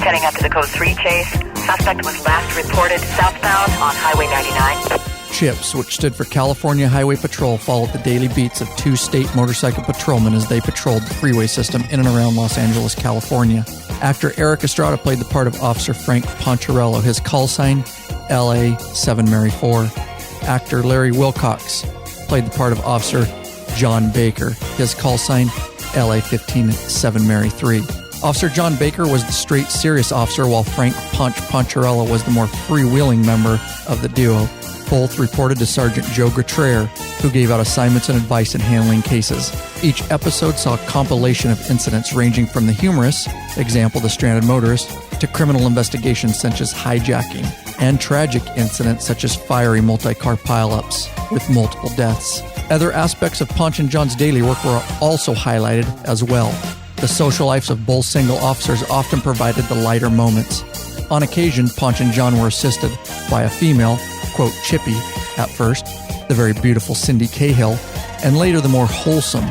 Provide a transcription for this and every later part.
Heading up to the Code 3 chase. Suspect was last reported southbound on Highway 99. CHIP's, which stood for California Highway Patrol, followed the daily beats of 2 state motorcycle patrolmen as they patrolled the freeway system in and around Los Angeles, California. Actor Erik Estrada played the part of Officer Frank Poncherello, his call sign, LA71-4. Actor Larry Wilcox played the part of Officer Jon Baker, his call sign, LA157-3. Officer Jon Baker was the straight, serious officer, while Frank Poncherello was the more freewheeling member of the duo. Both reported to Sergeant Joe Getraer, who gave out assignments and advice in handling cases. Each episode saw a compilation of incidents ranging from the humorous, example the stranded motorist, to criminal investigations such as hijacking, and tragic incidents such as fiery multi-car pileups with multiple deaths. Other aspects of Ponch and Jon's daily work were also highlighted as well. The social lives of both single officers often provided the lighter moments. On occasion, Ponch and Jon were assisted by a female, quote, Chippy, at first, the very beautiful Cindy Cahill, and later the more wholesome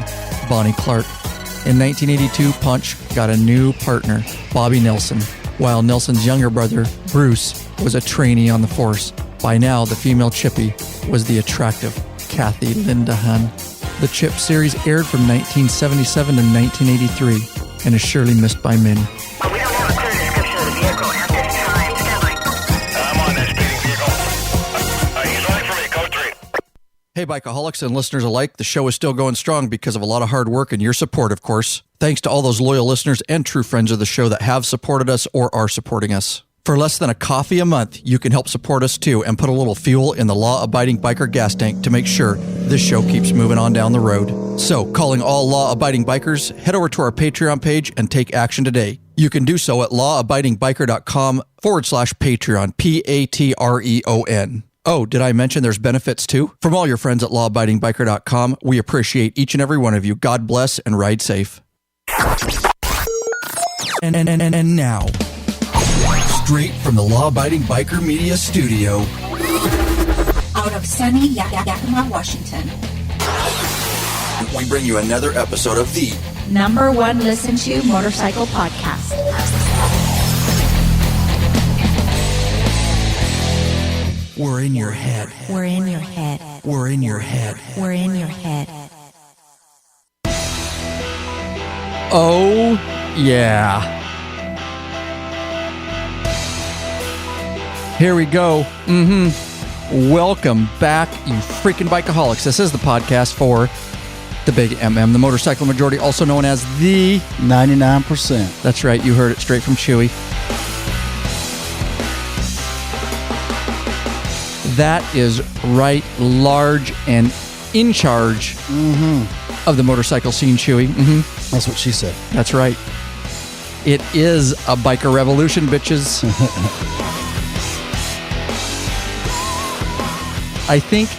Bonnie Clark. In 1982, Ponch got a new partner, Bobby Nelson, while Nelson's younger brother, Bruce, was a trainee on the force. By now, the female Chippy was the attractive Kathy Lindahan. The CHIP series aired from 1977 to 1983 and is surely missed by many. We don't have a clear description of the vehicle at this time. Stand by. I'm on that speeding vehicle. He's running for me, code 3. Hey, Bikeaholics and listeners alike, the show is still going strong because of a lot of hard work and your support, of course. Thanks to all those loyal listeners and true friends of the show that have supported us or are supporting us. For less than a coffee a month, you can help support us too and put a little fuel in the law-abiding biker gas tank to make sure this show keeps moving on down the road. So, calling all law-abiding bikers, head over to our Patreon page and take action today. You can do so at lawabidingbiker.com/Patreon, Patreon. Oh, did I mention there's benefits too? From all your friends at lawabidingbiker.com, we appreciate each and every one of you. God bless and ride safe. And now, straight from the Law Abiding Biker Media Studio, out of sunny Yakima, Washington, we bring you another episode of the #1 listen to motorcycle podcast. We're in your head. We're in your head. We're in your head. We're in your head. Oh, yeah. Here we go. Welcome back, you freaking Bikeaholics. This is the podcast for the Big MM, the motorcycle majority, also known as the 99%. That's right, you heard it straight from Chewy. That is right, large and in charge of the motorcycle scene, Chewy. That's what she said. That's right. It is a biker revolution, bitches. I think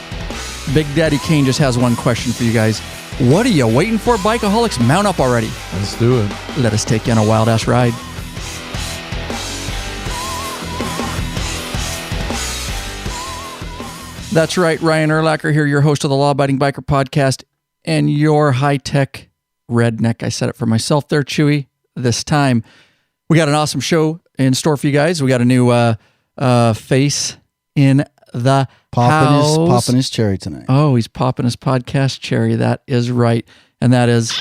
Big Daddy Kane just has one question for you guys. What are you waiting for, Bikeaholics? Mount up already. Let's do it. Let us take you on a wild-ass ride. That's right, Ryan Erlacher here, your host of the Law Abiding Biker Podcast and your high-tech redneck. I said it for myself there, Chewy, this time. We got an awesome show in store for you guys. We got a new face in the house. Popping his cherry tonight. Oh, he's popping his podcast cherry. That is right. And that is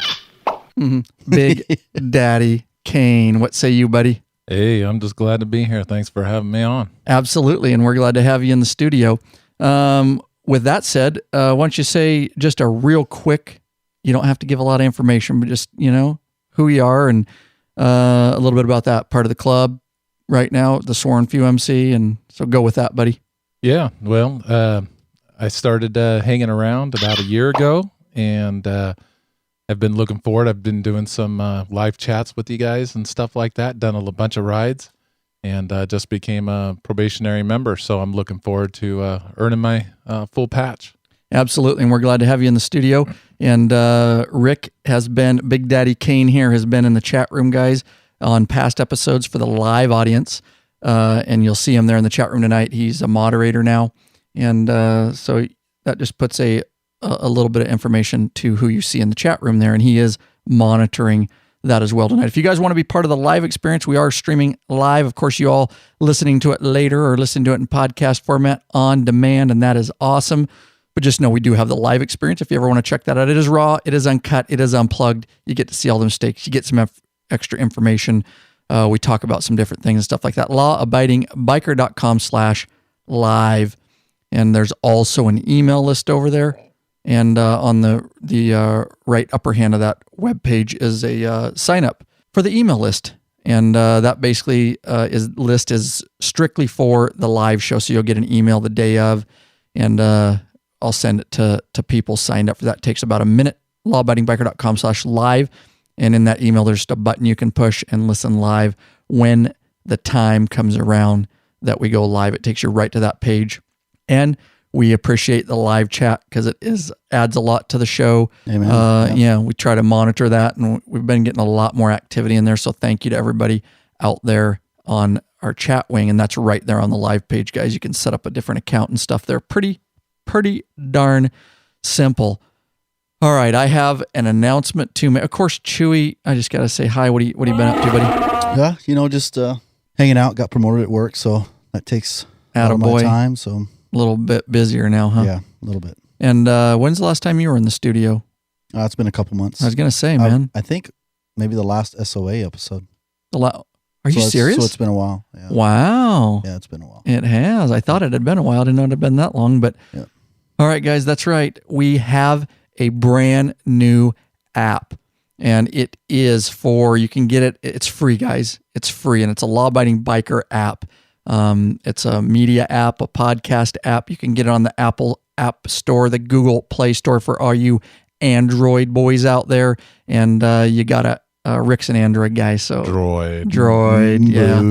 Big Daddy Kane. What say you, buddy? Hey, I'm just glad to be here. Thanks for having me on. Absolutely. And we're glad to have you in the studio. With that said, why don't you say just a real quick, you don't have to give a lot of information, but just, who you are and a little bit about that part of the club right now, the Sworn Few MC. And so go with that, buddy. Yeah, well, I started hanging around about a year ago, and I've been looking forward. I've been doing some live chats with you guys and stuff like that, done a bunch of rides, and just became a probationary member. So I'm looking forward to earning my full patch. Absolutely, and we're glad to have you in the studio. And Rick has been, Big Daddy Kane here, has been in the chat room, guys, on past episodes for the live audience. And you'll see him there in the chat room tonight. He's a moderator now. And so that just puts a little bit of information to who you see in the chat room there. And he is monitoring that as well tonight. If you guys want to be part of the live experience, we are streaming live. Of course, you all listening to it later or listening to it in podcast format on demand, and that is awesome. But just know we do have the live experience. If you ever want to check that out, it is raw, it is uncut, it is unplugged. You get to see all the mistakes. You get some extra information. We talk about some different things and stuff like that. lawabidingbiker.com/live. And there's also an email list over there. And on the right upper hand of that webpage is a sign up for the email list. And that basically is strictly for the live show. So you'll get an email the day of, and I'll send it to people signed up for that. It takes about a minute. lawabidingbiker.com/live. And in that email, there's just a button you can push and listen live when the time comes around that we go live. It takes you right to that page. And we appreciate the live chat because it adds a lot to the show. Amen. Yeah, we try to monitor that, and we've been getting a lot more activity in there. So thank you to everybody out there on our chat wing. And that's right there on the live page, guys. You can set up a different account and stuff. They're pretty darn simple. All right, I have an announcement to make. Of course, Chewy, I just got to say hi. What have you been up to, buddy? Yeah, just hanging out. Got promoted at work, so that takes a lot of my time. So a little bit busier now, huh? Yeah, a little bit. And when's the last time you were in the studio? It's been a couple months. I was going to say, man. I think maybe the last SOA episode. Are you serious? So it's been a while. Yeah. Wow. Yeah, it's been a while. It has. I thought it had been a while. I didn't know it had been that long, but yeah. All right, guys, that's right. We have a brand new app, and it is you can get it. It's free, guys. It's free, and it's a law-abiding biker app. It's a media app, a podcast app. You can get it on the Apple App Store, the Google Play Store for all you Android boys out there, and you got Rick's an Android guy, so Droid, yeah.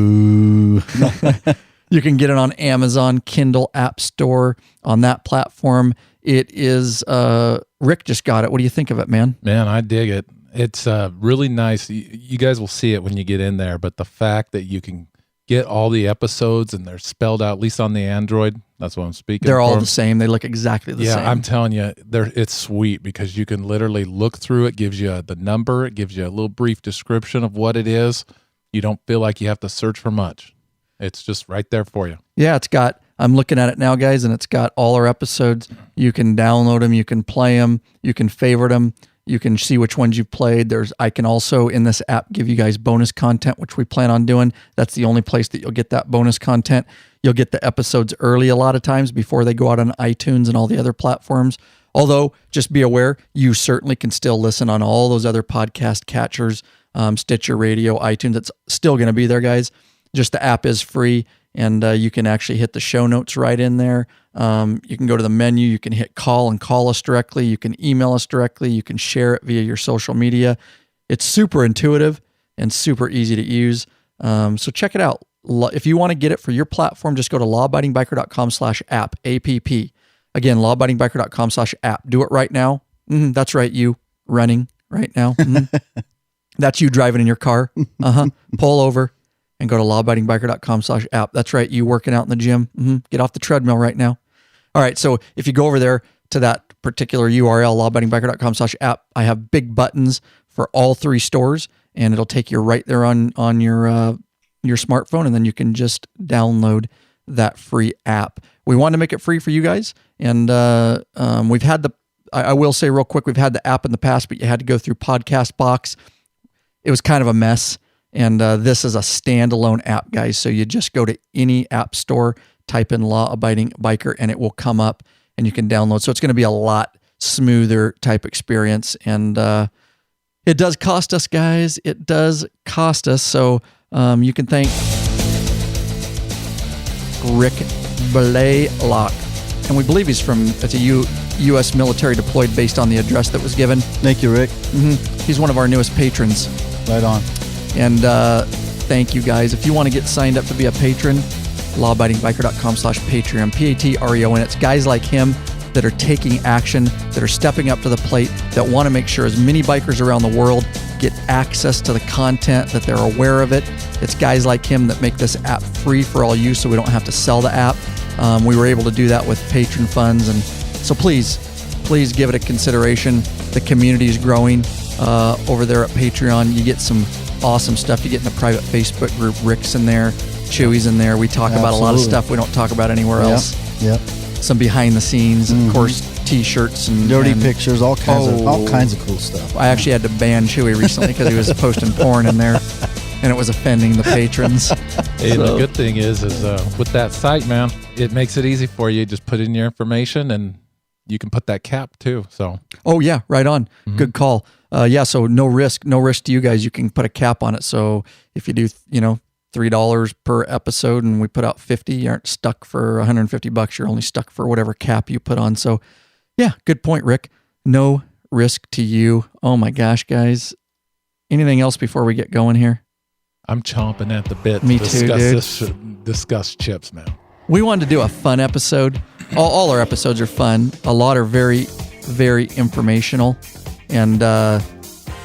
You can get it on Amazon Kindle App Store on that platform. It is, Rick just got it. What do you think of it, man? Man, I dig it. It's really nice. You guys will see it when you get in there, but the fact that you can get all the episodes and they're spelled out, at least on the Android, that's what I'm speaking. They're all the same. They look exactly the same. Yeah, I'm telling you, it's sweet because you can literally look through it, gives you the number, it gives you a little brief description of what it is. You don't feel like you have to search for much. It's just right there for you. Yeah, I'm looking at it now, guys, and it's got all our episodes. You can download them, you can play them, you can favorite them, you can see which ones you've played. I can also, in this app, give you guys bonus content, which we plan on doing. That's the only place that you'll get that bonus content. You'll get the episodes early a lot of times before they go out on iTunes and all the other platforms. Although, just be aware, you certainly can still listen on all those other podcast catchers, Stitcher Radio, iTunes. It's still going to be there, guys. Just the app is free, and you can actually hit the show notes right in there. You can go to the menu. You can hit call and call us directly. You can email us directly. You can share it via your social media. It's super intuitive and super easy to use. So check it out. If you want to get it for your platform, just go to lawabidingbiker.com/app, APP. Again, lawabidingbiker.com/app. Do it right now. That's right, you running right now. That's you driving in your car. Pull over and go to lawabidingbiker.com/app. That's right, you working out in the gym. Get off the treadmill right now. All right, so if you go over there to that particular URL, lawabidingbiker.com/app, I have big buttons for all three stores, and it'll take you right there on your smartphone, and then you can just download that free app. We want to make it free for you guys, and we've had I will say real quick, we've had the app in the past, but you had to go through Podcast Box. It was kind of a mess. And this is a standalone app, guys. So you just go to any app store, type in Law Abiding Biker, and it will come up and you can download. So it's going to be a lot smoother type experience. And it does cost us, guys. It does cost us. So you can thank Rick Blaylock. And we believe it's a U.S. military deployed based on the address that was given. Thank you, Rick. He's one of our newest patrons. Right on. And thank you, guys. If you want to get signed up to be a patron, lawabidingbiker.com/Patreon, Patreon. It's guys like him that are taking action, that are stepping up to the plate, that want to make sure as many bikers around the world get access to the content, that they're aware of it. It's guys like him that make this app free for all you so we don't have to sell the app. We were able to do that with patron funds. And so please give it a consideration. The community is growing. over there at Patreon. You get some awesome stuff. You get in the private Facebook group. Rick's in there. Chewy's in there. We talk about a lot of stuff we don't talk about anywhere else. Yep. Some behind the scenes, of course, T-shirts and dirty pictures, all kinds of cool stuff. I actually had to ban Chewy recently because he was posting porn in there, and it was offending the patrons. Hey, the good thing is with that site, man, it makes it easy for you. Just put in your information, and you can put that cap too. So. Oh yeah, right on. Mm-hmm. Good call. So no risk to you guys. You can put a cap on it. So if you do, $3 per episode, and we put out 50, you aren't stuck for $150. You're only stuck for whatever cap you put on. So, yeah, good point, Rick. No risk to you. Oh my gosh, guys! Anything else before we get going here? I'm chomping at the bit. Me too, dude. Discuss chips, man. We wanted to do a fun episode. All our episodes are fun. A lot are very, very informational, and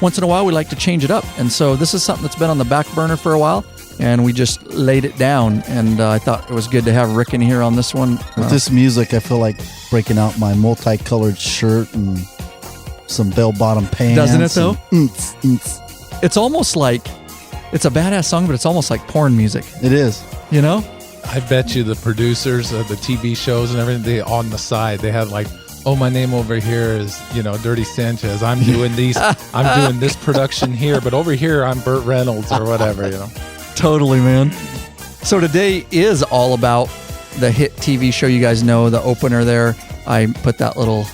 once in a while we like to change it up. And so this is something that's been on the back burner for a while. And we just laid it down, and I thought it was good to have Rick in here on this one. With this music, I feel like breaking out my multicolored shirt and some bell-bottom pants. Doesn't it, though? It's almost like, it's a badass song, but it's almost like porn music. It is. I bet you the producers of the TV shows and everything, they on the side, they have like, oh, my name over here is, Dirty Sanchez. I'm doing I'm doing this production here, but over here I'm Burt Reynolds or whatever, Totally, man. So today is all about the hit TV show. You guys know the opener there. I put that little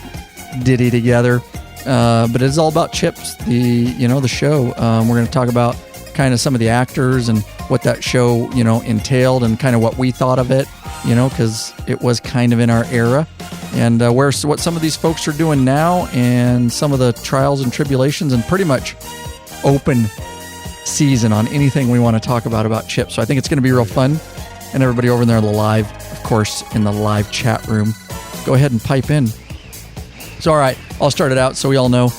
ditty together. But it's all about Chips, the show. We're going to talk about kind of some of the actors and what that show, entailed and kind of what we thought of it, because it was kind of in our era. And what some of these folks are doing now and some of the trials and tribulations and pretty much open season on anything we want to talk about Chips. So I think it's going to be real fun. And everybody over there in the live, of course, in the live chat room, go ahead and pipe in. So, all right, I'll start it out so we all know.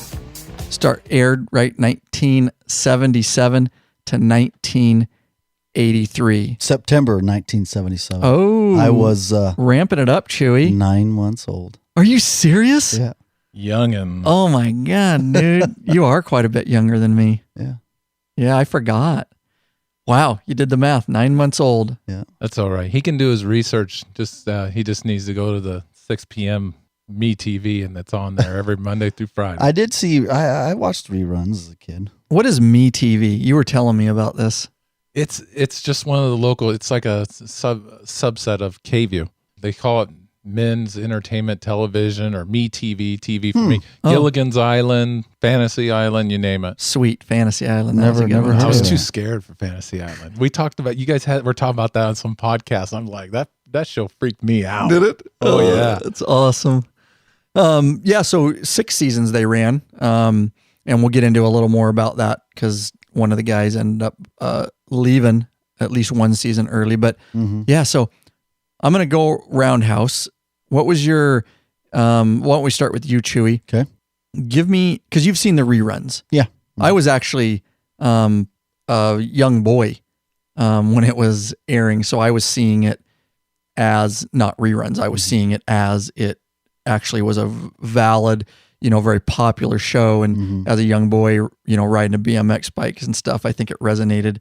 Aired, right, 1977 to 1983. September 1977. Oh. I was... ramping it up, Chewy. 9 months old. Are you serious? Yeah. Youngin'. Oh, my God, dude. You are quite a bit younger than me. Yeah. Yeah, I forgot. Wow, you did the math. 9 months old. Yeah, that's all right. He can do his research. He just needs to go to the 6 p.m. Me TV, and that's on there every Monday through Friday. I did see. I watched reruns as a kid. What is Me TV? You were telling me about this. It's just one of the local. It's like a subset of KView. They call it Men's Entertainment Television or Me TV, TV for me. Gilligan's Island, Fantasy Island, you name it. Sweet Fantasy Island. Never heard. I was too scared for Fantasy Island. We talked about, we're talking about that on some podcast. I'm like, that show freaked me out. Did it? Oh yeah. That's awesome. So 6 seasons they ran. And we'll get into a little more about that because one of the guys ended up leaving at least one season early. But so I'm going to go roundhouse. What was your, why don't we start with you, Chewy? Okay. Give me, because you've seen the reruns. Yeah. I was actually a young boy when it was airing, so I was seeing it as not reruns. I was seeing it as it actually was a valid, very popular show. And as a young boy, riding a BMX bikes and stuff, I think it resonated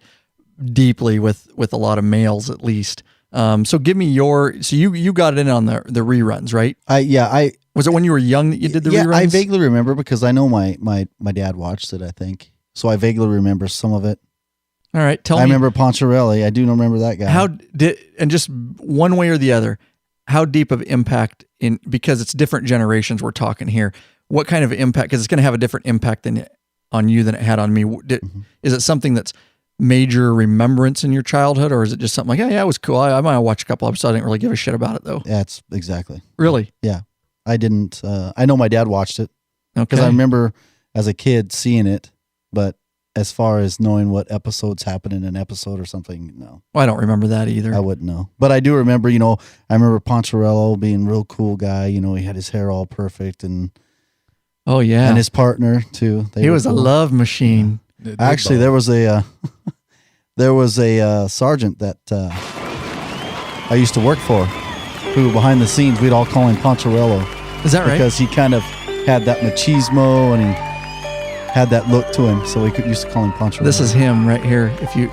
deeply with a lot of males at least. So give me you got it in on the reruns, right? Was it when you were young that you did the reruns? I vaguely remember because I know my dad watched it, I think. So I vaguely remember some of it. All right, tell me. I remember Poncherello. I do remember that guy. And just one way or the other, how deep of impact because it's different generations we're talking here. What kind of impact, because it's going to have a different impact on you than it had on me. Is it something that's major remembrance in your childhood, or is it just something like, yeah, it was cool. I might watch a couple episodes. I didn't really give a shit about it though. Yeah, it's exactly. Really? Yeah. I didn't, I know my dad watched it because I remember as a kid seeing it, but as far as knowing what episodes happen in an episode or something, no. Well, I don't remember that either. I wouldn't know. But I do remember, I remember Poncherello being a real cool guy. He had his hair all perfect and oh yeah. And his partner too. He was cool. A love machine. Yeah. Actually, there was a sergeant that I used to work for, who behind the scenes we'd all call him Poncherello. Is that right? Because he kind of had that machismo and he had that look to him, so we used to call him Poncherello. This is him right here. If you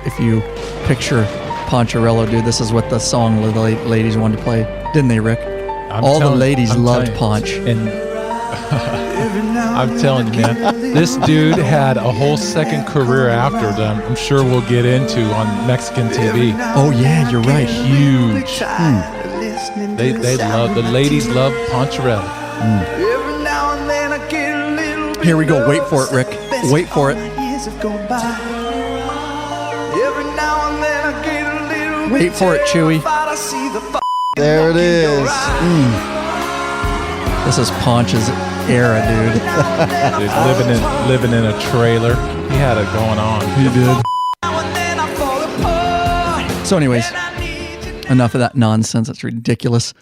picture Poncherello, dude, this is what the song the ladies wanted to play, didn't they, Rick? All the ladies loved Ponch. And I'm telling you, man, this dude had a whole second career after them. I'm sure we'll get into on Mexican TV. Oh yeah, you're right. Huge. They love, the ladies love Poncherello. Here we go. Wait for it, Rick. Wait for it. Wait for it, Chewy. There it is. This is Ponch's era, dude. Dude, living in a trailer. He had it going on. He did. So anyways, enough of that nonsense. That's ridiculous.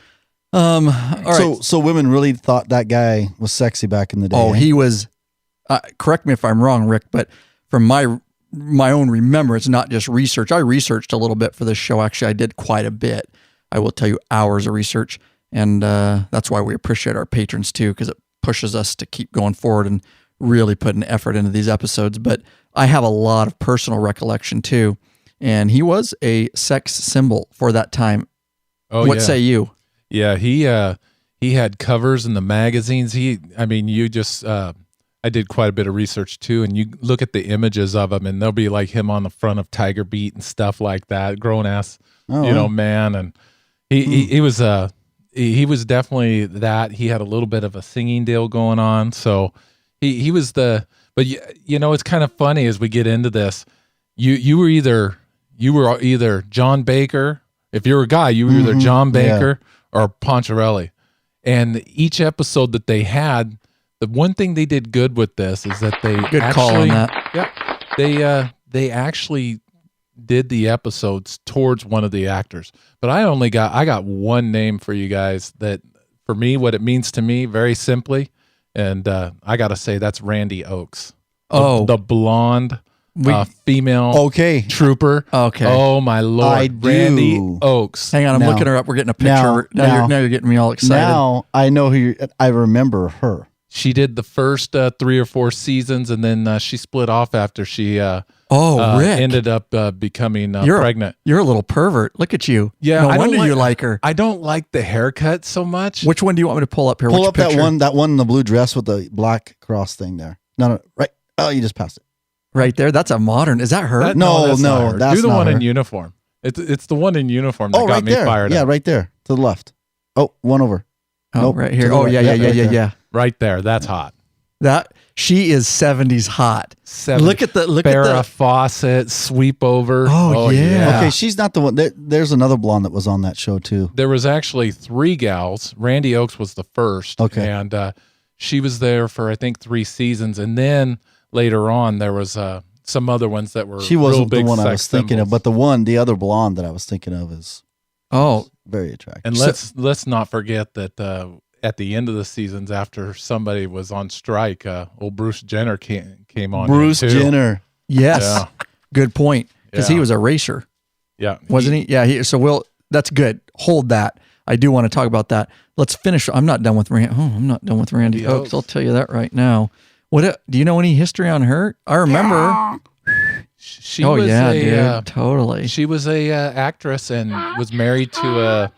All right. So women really thought that guy was sexy back in the day. Oh, he was. Correct me if I'm wrong, Rick, but from my own remembrance, not just research. I researched a little bit for this show. Actually, I did quite a bit. I will tell you, hours of research, and that's why we appreciate our patrons too, because it pushes us to keep going forward and really putting effort into these episodes. But I have a lot of personal recollection too, and he was a sex symbol for that time. Oh, what say you? Yeah, he had covers in the magazines. I did quite a bit of research too, and you look at the images of him, and they'll be like him on the front of Tiger Beat and stuff like that, grown ass, man. And he was definitely that. He had a little bit of a singing deal going on, so he was but it's kind of funny as we get into this. You were either Jon Baker. If you were a guy, you were either Jon Baker or Poncherello. And each episode that they had, the one thing they did good with this is that they call on that. Yeah, they actually did the episodes towards one of the actors. But I got one name for you guys that, for me, what it means to me, very simply, and I got to say that's Randi Oakes. The blonde female trooper. Okay. Oh my Lord, Randi Oakes. Hang on, I'm looking her up. We're getting a picture. Now you're getting me all excited. Now I know I remember her. She did the first 3 or 4 seasons, and then she split off after she Rick. ended up becoming pregnant. You're a little pervert. Look at you. Yeah, no wonder you like her. I don't like the haircut so much. Which one do you want me to pull up here? Pull up that one in the blue dress with the black cross thing there. No, right. Oh, you just passed it. Right there. That's a modern. Is that her? No, that's not her. Do the one in uniform. It's the one in uniform that got me fired up. Yeah, right there to the left. Oh, one over. Oh, right here. Oh, yeah. Right there. That's hot. She is 70s hot. 70s. Look at the Farrah Fawcett, sweep over. Oh yeah. Okay, she's not the one. There's another blonde that was on that show too. There was actually 3 gals. Randi Oakes was the first. Okay. And she was there for, I think, 3 seasons. And then later on, there was some other ones that were She wasn't real big the one I was thinking symbols. of, but the other blonde that I was thinking of is very attractive. And let's not forget that at the end of the seasons, after somebody was on strike, old Bruce Jenner came on. Bruce Jenner. Yes. Yeah. Good point. Because he was a racer. Yeah. Wasn't he? Yeah. That's good. Hold that. I do want to talk about that. Let's finish. I'm not done with Randi Oakes. I'll tell you that right now. Do you know any history on her? I remember her. She was dude, totally. She was a actress and was married to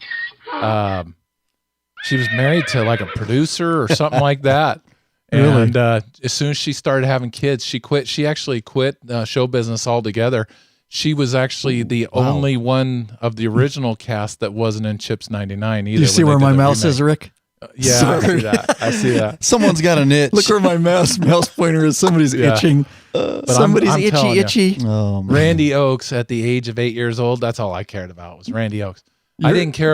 like a producer or something like that. And as soon as she started having kids, she quit. She actually quit show business altogether. She was actually the only one of the original cast that wasn't in CHIP's 99 either. You see where my mouse is, Rick? Yeah, I see that. Someone's got an itch. Look where my mouse pointer is. Somebody's itching. Somebody's I'm itchy. Oh, man. Randi Oakes at the age of 8 years old. That's all I cared about was Randi Oakes. I didn't care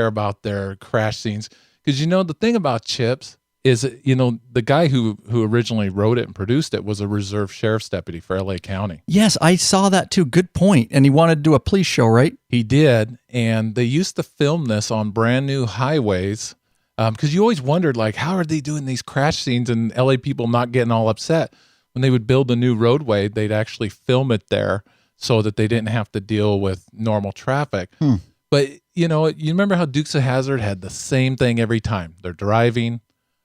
about their crash scenes because the thing about CHIP's is the guy who originally wrote it and produced it was a reserve sheriff's deputy for LA County. Yes, I saw that too. Good point. And he wanted to do a police show, right? He did, and they used to film this on brand new highways. Because you always wondered, like, how are they doing these crash scenes and LA people not getting all upset? When they would build a new roadway, they'd actually film it there so that they didn't have to deal with normal traffic. But, you remember how Dukes of Hazzard had the same thing every time. They're driving,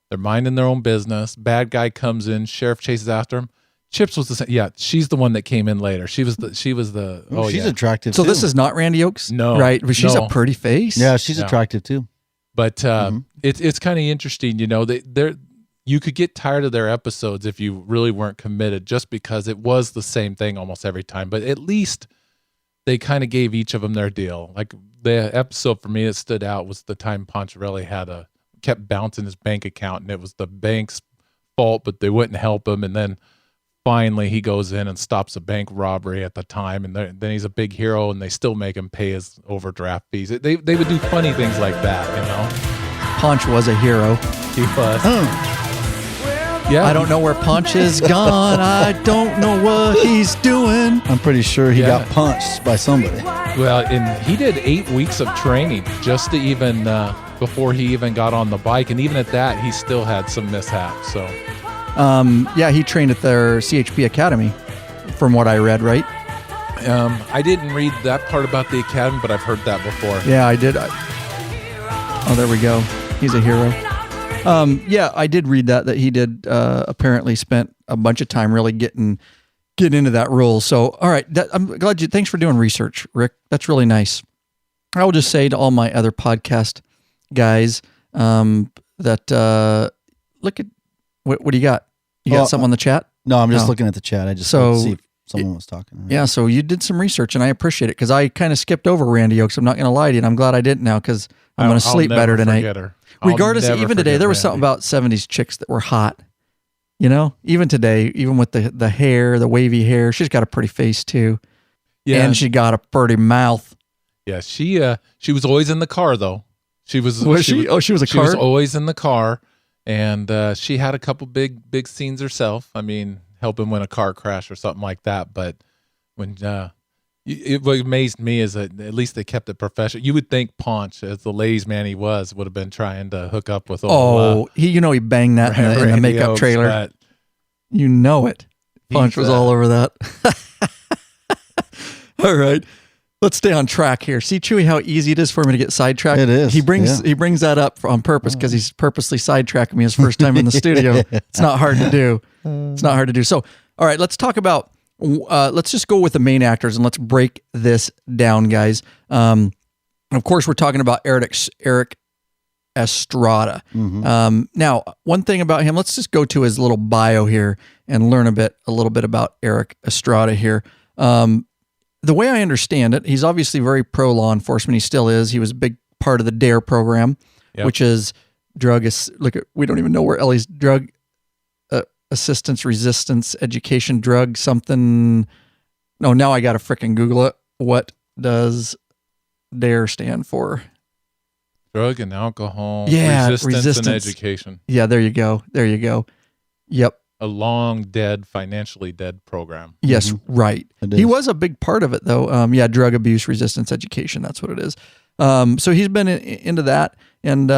They're minding their own business. Bad guy comes in. Sheriff chases after him. Chips was the same. Yeah, she's the one that came in later. She's she's attractive So too. this is not Randi Oakes? No. Right? But she's No. a pretty face. Yeah, she's Yeah. attractive too. But it's kind of interesting, you could get tired of their episodes if you really weren't committed, just because it was the same thing almost every time. But at least they kind of gave each of them their deal. Like the episode for me that stood out was the time Poncherello kept bouncing his bank account, and it was the bank's fault, but they wouldn't help him. And then finally he goes in and stops a bank robbery at the time, and then he's a big hero, and they still make him pay his overdraft fees. They would do funny things like that, Ponch was a hero. He was. Yeah, I don't know where Ponch is gone. I don't know what he's doing. I'm pretty sure he got punched by somebody. Well, and he did 8 weeks of training just to even before he even got on the bike, and even at that, he still had some mishaps. So, he trained at their CHP Academy, from what I read, right? I didn't read that part about the academy, but I've heard that before. Yeah, I did. Oh, there we go. He's a hero. I did read that he did apparently spent a bunch of time really getting into that role. So, all right, I'm glad thanks for doing research, Rick. That's really nice. I will just say to all my other podcast guys that look at what do you got? You got something on the chat? No, I'm just looking at the chat. I just wanted to see if someone was talking. Right? Yeah, so you did some research, and I appreciate it because I kind of skipped over Randi Oakes. I'm not going to lie to you, and I'm glad I didn't now because I'm going to sleep better tonight. Regardless, even today, there was something about 70s chicks that were hot. Even today, even with the hair, the wavy hair, she's got a pretty face too. Yeah. And she got a pretty mouth. Yeah, she was always in the car though. She was a car? She was always in the car, and she had a couple big scenes herself. I mean, helping win a car crash or something like that. But when what amazed me is that at least they kept it professional. You would think Ponch, as the ladies' man he was, would have been trying to hook up with old. He banged that in the makeup Oakes, trailer. but you know it. Ponch was all over that. All right. Let's stay on track here. See, Chewy, how easy it is for me to get sidetracked? It is. He brings that up on purpose because he's purposely sidetracking me his first time in the studio. It's not hard to do. So, all right, let's talk about, let's just go with the main actors and let's break this down, guys. Of course, we're talking about Erik Estrada. Mm-hmm. Now, one thing about him, let's just go to his little bio here and learn a little bit about Erik Estrada here. The way I understand it, he's obviously very pro law enforcement. He still is. He was a big part of the DARE program, which is we don't even know where Ellie's drug assistance, resistance, education, drug something. No, now I got to frickin' Google it. What does DARE stand for? Drug and alcohol, resistance and education. Yeah, there you go. Yep. A financially dead program. Yes, right. He was a big part of it, though. Drug abuse, resistance, education. That's what it is. So he's been into that and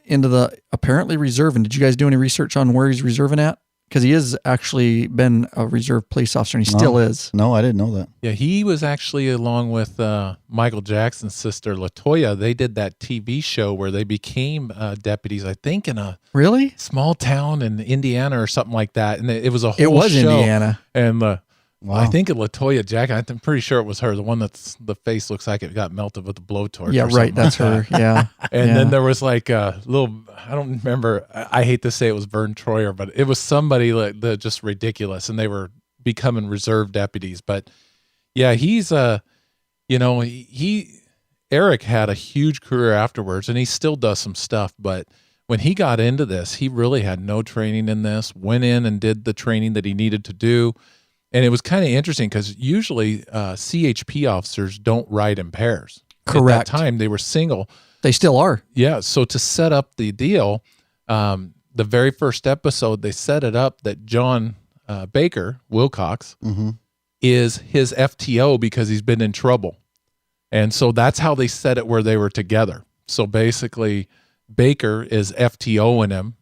into the apparently reserving. Did you guys do any research on where he's reserving at? Because he has actually been a reserve police officer, and he still is. No, I didn't know that. Yeah, he was actually, along with Michael Jackson's sister, LaToya, they did that TV show where they became deputies, I think, in a small town in Indiana or something like that. And it was a whole show. It was Indiana. And I think LaToya Jackson, I'm pretty sure it was her, the one that's the face looks like it got melted with a blowtorch. Yeah, right, that's her, yeah. And then there was like a little, I don't remember, I hate to say it was Vern Troyer, but it was somebody that just ridiculous, and they were becoming reserve deputies. But yeah, he's Erik had a huge career afterwards, and he still does some stuff, but when he got into this, he really had no training in this, went in and did the training that he needed to do. And it was kind of interesting because usually CHP officers don't ride in pairs. Correct. At that time, they were single. They still are. Yeah. So to set up the deal, the very first episode, they set it up that Jon Baker, Wilcox, is his FTO because he's been in trouble. And so that's how they set it where they were together. So basically, Baker is FTOing him,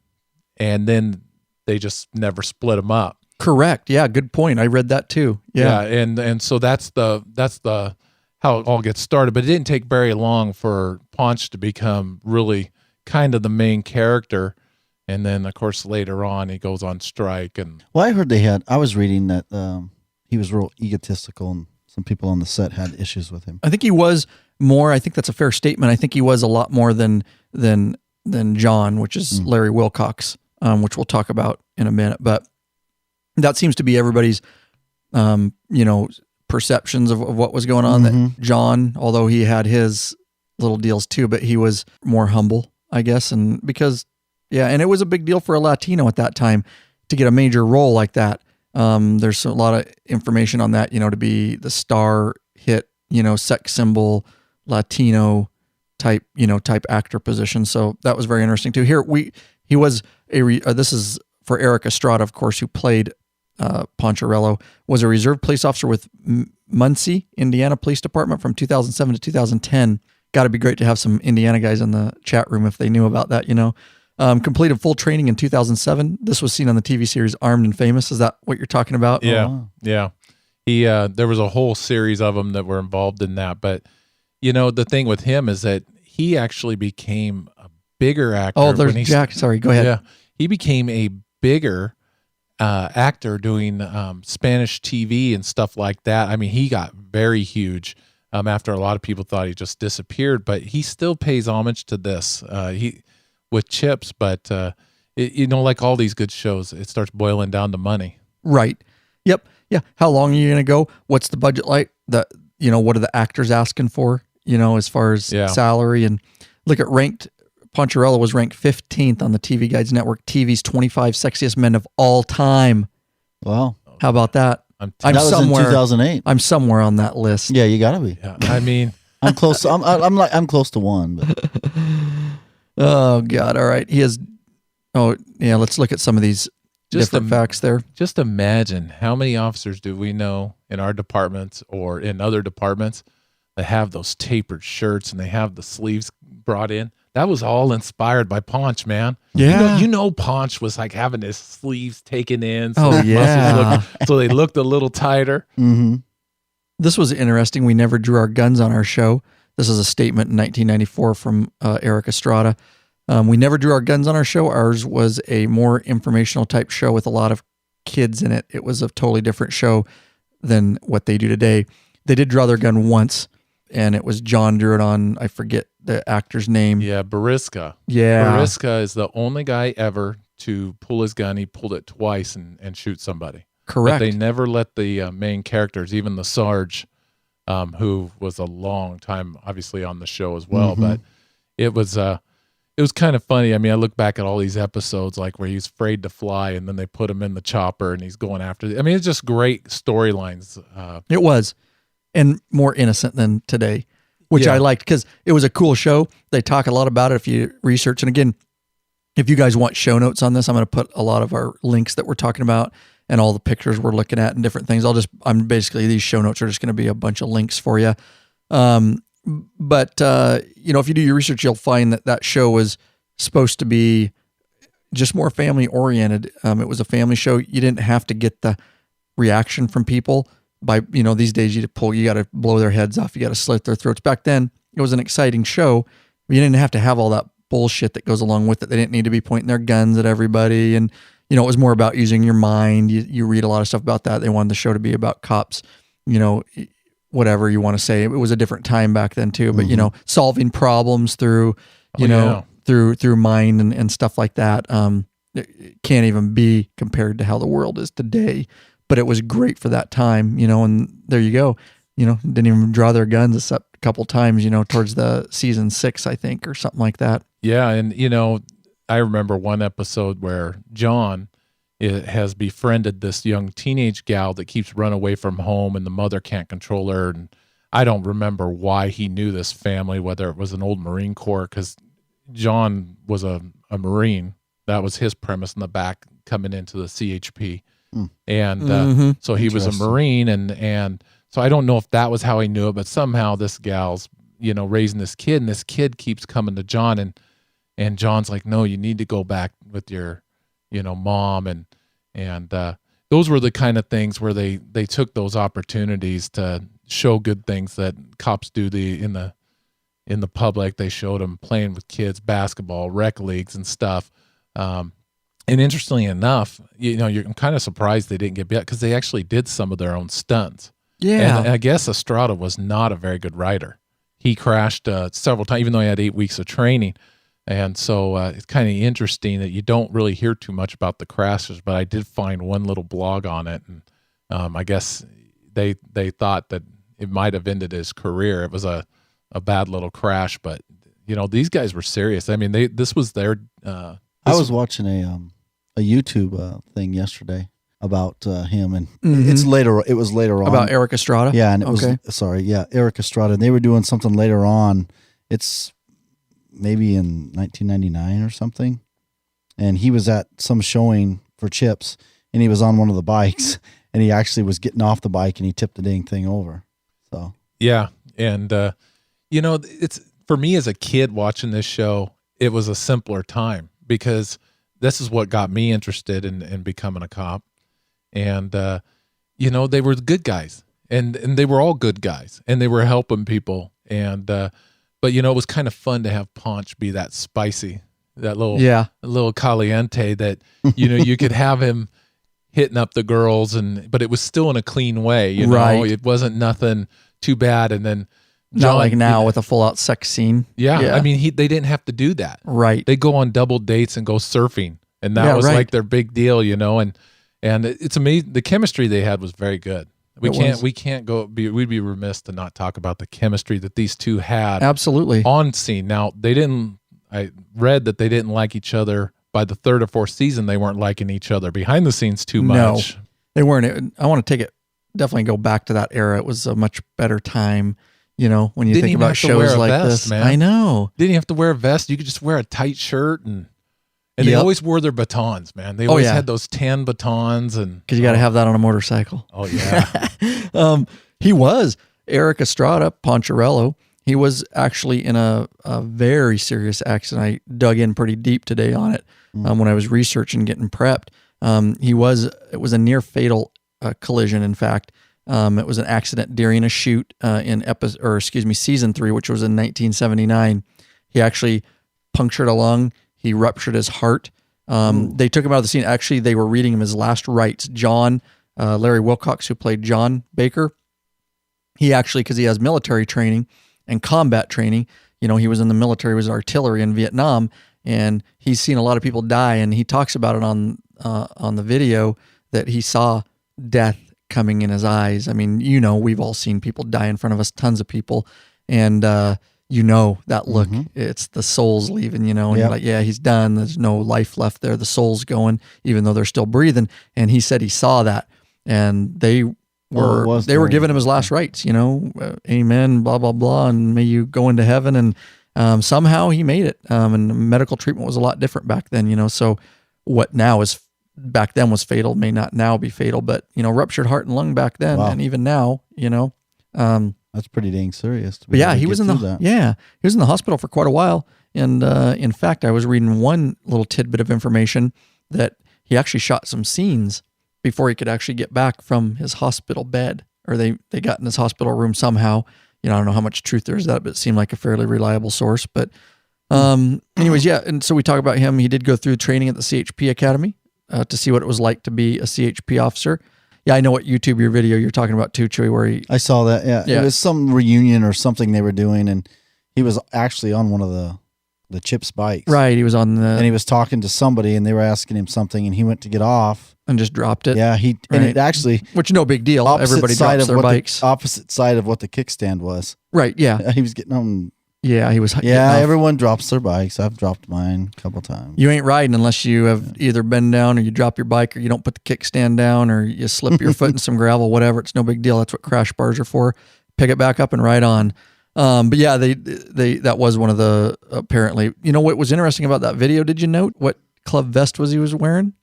and then they just never split him up. Correct. Yeah, good point. I read that too. Yeah. And so that's the how it all gets started. But it didn't take very long for Ponch to become really kind of the main character And then, of course, later on, he goes on strike. And Well, I was reading that he was real egotistical, and some people on the set had issues with him. I think he was more. I think that's a fair statement. I think he was a lot more than Jon, which is Larry Wilcox, which we'll talk about in a minute. But that seems to be everybody's, perceptions of what was going on. That Jon, although he had his little deals too, but he was more humble, I guess, and because and it was a big deal for a Latino at that time to get a major role like that. There's a lot of information on that, to be the star hit, sex symbol, Latino type actor position. So that was very interesting too. He was this is for Erik Estrada, of course, who played Poncherello, was a reserve police officer with Muncie, Indiana Police Department from 2007 to 2010. Got to be great to have some Indiana guys in the chat room if they knew about that, Completed full training in 2007. This was seen on the TV series Armed and Famous. Is that what you're talking about? Yeah. Oh, wow. Yeah. He, there was a whole series of them that were involved in that. But, the thing with him is that he actually became a bigger actor. Oh, there's Jack. Sorry, go ahead. Yeah. He became a bigger actor doing Spanish TV and stuff like that. I mean, he got very huge after a lot of people thought he just disappeared, but he still pays homage to this. With CHIP's, but like all these good shows, it starts boiling down to money. Right. Yep. Yeah. How long are you going to go? What's the budget like? What are the actors asking for? As far as salary, and look at Poncherello was ranked 15th on the TV Guides Network TV's 25 sexiest men of all time. Wow. How about that? That was somewhere in 2008. I'm somewhere on that list. Yeah, you gotta be. Yeah. I mean, I'm close. I'm close to one. But. Oh God! All right, he has. Oh yeah, let's look at some of these different facts there. Just imagine how many officers do we know in our departments or in other departments that have those tapered shirts and they have the sleeves brought in. That was all inspired by Ponch, man. Yeah, Ponch was like having his sleeves taken in. So so they looked a little tighter. Mm-hmm. This was interesting. We never drew our guns on our show. This is a statement in 1994 from Erik Estrada. We never drew our guns on our show. Ours was a more informational type show with a lot of kids in it. It was a totally different show than what they do today. They did draw their gun once, and it was Jon drew it on, I forget the actor's name. Yeah, Bariska. Yeah. Bariska is the only guy ever to pull his gun. He pulled it twice and shoot somebody. Correct. But they never let the main characters, even the Sarge, who was a long time, obviously, on the show as well. But it was kind of funny. I mean, I look back at all these episodes, like where he's afraid to fly, and then they put him in the chopper, and he's going after. I mean, it's just great storylines. It was, and more innocent than today, which I liked because it was a cool show. They talk a lot about it if you research. And again, if you guys want show notes on this, I'm going to put a lot of our links that we're talking about and all the pictures we're looking at and different things. I'm basically, these show notes are just going to be a bunch of links for you. But if you do your research, you'll find that show was supposed to be just more family oriented. It was a family show. You didn't have to get the reaction from people by, these days you got to blow their heads off. You got to slit their throats. Back then it was an exciting show. You didn't have to have all that bullshit that goes along with it. They didn't need to be pointing their guns at everybody. And, it was more about using your mind. You read a lot of stuff about that. They wanted the show to be about cops, whatever you want to say. It was a different time back then too, but solving problems through, through mind and stuff like that. It can't even be compared to how the world is today, but it was great for that time, and there you go. Didn't even draw their guns except a couple times, towards the season 6, I think, or something like that. Yeah. And, I remember one episode where Jon has befriended this young teenage gal that keeps running away from home, and the mother can't control her. And I don't remember why he knew this family, whether it was an old Marine Corps, because Jon was a Marine. That was his premise in the back coming into the CHP. And so he was a Marine. And so I don't know if that was how he knew it, but somehow this gal's, raising this kid, and this kid keeps coming to Jon, and Jon's like, no, you need to go back with your, mom. And those were the kind of things where they took those opportunities to show good things that cops do in the public. They showed them playing with kids, basketball, rec leagues and stuff. And interestingly enough, I'm kind of surprised they didn't get beat because they actually did some of their own stunts. Yeah. And I guess Estrada was not a very good rider. He crashed several times, even though he had 8 weeks of training. And so it's kind of interesting that you don't really hear too much about the crashes, but I did find one little blog on it. And I guess they thought that it might have ended his career. It was a bad little crash, but these guys were serious. I mean, this was their. I was watching a YouTube thing yesterday about him, and it was later on about Erik Estrada. Yeah, and it was Erik Estrada, and they were doing something later on. It's maybe in 1999 or something, and he was at some showing for CHIP's, and he was on one of the bikes, and he actually was getting off the bike, and he tipped the dang thing over. So yeah, and it's for me as a kid watching this show, it was a simpler time because this is what got me interested in becoming a cop. And, they were good guys and they were all good guys and they were helping people. And, but it was kind of fun to have Ponch be that spicy, that little caliente that, you could have him hitting up the girls but it was still in a clean way, Right. It wasn't nothing too bad. And then Not like now with a full out sex scene. Yeah. I mean, they didn't have to do that. Right. They go on double dates and go surfing. And that was like their big deal, and it's amazing. The chemistry they had was very good. We can't go. We'd be remiss to not talk about the chemistry that these two had. Absolutely. On scene. Now I read that they didn't like each other by the third or fourth season. They weren't liking each other behind the scenes too much. No, they weren't. I want to definitely go back to that era. It was a much better time. When you think about shows like this, man. I know. Didn't you have to wear a vest? You could just wear a tight shirt and they always wore their batons, man. They always had those tan batons because you got to have that on a motorcycle. Oh yeah. He was Erik Estrada, Poncherello. He was actually in a very serious accident. I dug in pretty deep today on it when I was researching, getting prepped. It was a near fatal collision. In fact, it was an accident during a shoot in season 3, which was in 1979. He actually punctured a lung. He ruptured his heart. They took him out of the scene. Actually, they were reading him his last rites. Larry Wilcox, who played Jon Baker, he actually, because he has military training and combat training, he was in the military, he was artillery in Vietnam, and he's seen a lot of people die, and he talks about it on the video that he saw death coming in his eyes. I mean, we've all seen people die in front of us, tons of people, and that look, it's the soul's leaving, and you're like, yeah, he's done. There's no life left there. The soul's going, even though they're still breathing. And he said he saw that, and they were giving him his last rites, amen, blah, blah, blah, and may you go into heaven. And somehow he made it. And medical treatment was a lot different back then, so what now is back then was fatal may not now be fatal, but ruptured heart and lung back then, and even now, that's pretty dang serious. But yeah, he was in the hospital for quite a while. And in fact, I was reading one little tidbit of information that he actually shot some scenes before he could actually get back from his hospital bed, or they got in his hospital room somehow. I don't know how much truth there is that, but it seemed like a fairly reliable source. But anyways, yeah. And so we talk about him. He did go through training at the CHP Academy to see what it was like to be a CHP officer. Yeah, I know what YouTube your video you're talking about too, Chewy, where I saw that. Yeah. It was some reunion or something they were doing, and he was actually on one of the CHIP's bikes. Right, he was on and he was talking to somebody, and they were asking him something, and he went to get off and just dropped it. Yeah, and it actually, which no big deal. Everybody drops their bikes. Opposite side of what the kickstand was. Right. Yeah, he was getting on. Yeah, he was. Yeah, everyone drops their bikes. I've dropped mine a couple times. You ain't riding unless you have either been down, or you drop your bike, or you don't put the kickstand down, or you slip your foot in some gravel, whatever. It's no big deal. That's what crash bars are for. Pick it back up and ride on. But yeah, they that was one of the, apparently. What was interesting about that video? Did you note what club vest he was wearing?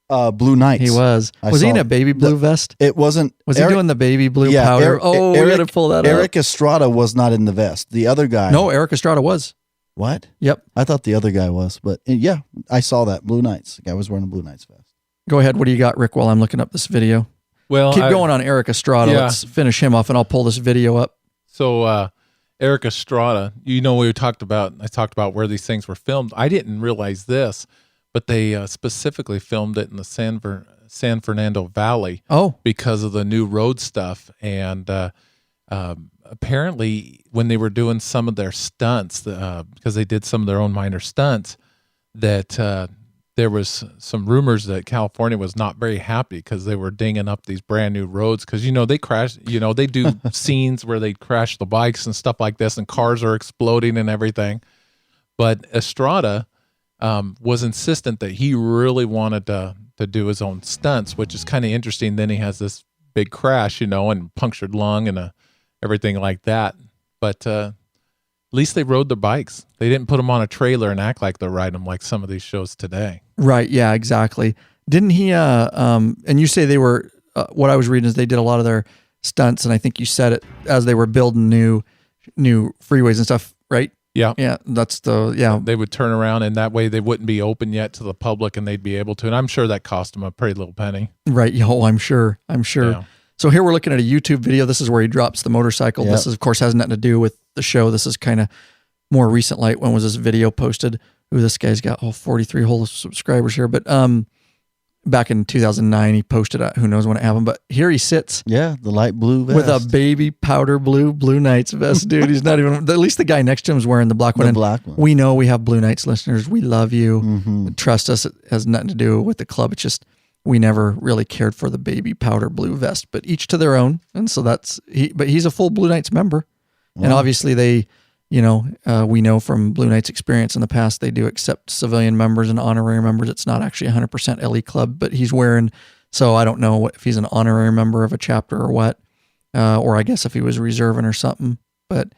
Blue Knights. He was. Was he in a baby blue vest? It wasn't. Was he doing the baby blue powder? We got to pull that up. Erik Estrada was not in the vest. The other guy. No, Erik Estrada was. What? Yep. I thought the other guy was, but yeah, I saw that. Blue Knights. The guy was wearing a Blue Knights vest. Go ahead. What do you got, Rick, while I'm looking up this video? Well, keep going on Erik Estrada. Yeah. Let's finish him off, and I'll pull this video up. So, Erik Estrada, I talked about where these things were filmed. I didn't realize this, but they specifically filmed it in the San Fernando Valley. Oh, because of the new road stuff. And apparently when they were doing some of their stunts, because they did some of their own minor stunts, that there was some rumors that California was not very happy because they were dinging up these brand new roads. Because, they crash, they do scenes where they crash the bikes and stuff like this, and cars are exploding and everything. But Estrada was insistent that he really wanted to do his own stunts, which is kind of interesting. Then he has this big crash, and punctured lung and everything like that. But at least they rode their bikes. They didn't put them on a trailer and act like they're riding them like some of these shows today. right. Yeah, exactly. Didn't he, and you say they were, what I was reading is they did a lot of their stunts, and I think you said it as they were building new freeways and stuff, right? Yeah. Yeah, They would turn around, and that way they wouldn't be open yet to the public, and they'd be able to. And I'm sure that cost them a pretty little penny. Right. Oh, I'm sure. Yeah. So here we're looking at a YouTube video. This is where he drops the motorcycle. Yep. This is, of course, has nothing to do with the show. This is kind of more recent light. When was this video posted? Ooh, this guy's got 43 whole subscribers here. But back in 2009, he posted it. Who knows when it happened? But here he sits. Yeah, the light blue vest. With a baby powder blue Knights vest, dude. He's not even, at least the guy next to him is wearing the black one. The And black one. we know we have Blue Knights listeners. We love you. Mm-hmm. Trust us. It has nothing to do with the club. It's just, we never really cared for the baby powder blue vest, but each to their own. And so but he's a full Blue Knights member. And obviously they, we know from Blue Knights experience in the past, they do accept civilian members and honorary members. It's not actually 100% LE club, but he's wearing, so I don't know if he's an honorary member of a chapter or what, or I guess if he was reserving or something. But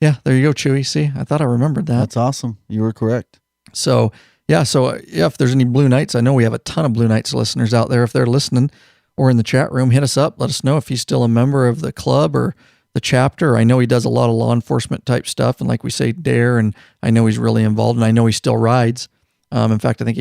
yeah, there you go, Chewy. See, I thought I remembered that. That's awesome. You were correct. So if there's any Blue Knights, I know we have a ton of Blue Knights listeners out there. If they're listening or in the chat room, hit us up. Let us know if he's still a member of the club or the chapter. I know he does a lot of law enforcement type stuff, and like we say, dare, and I know he's really involved, and I know he still rides. In fact, I think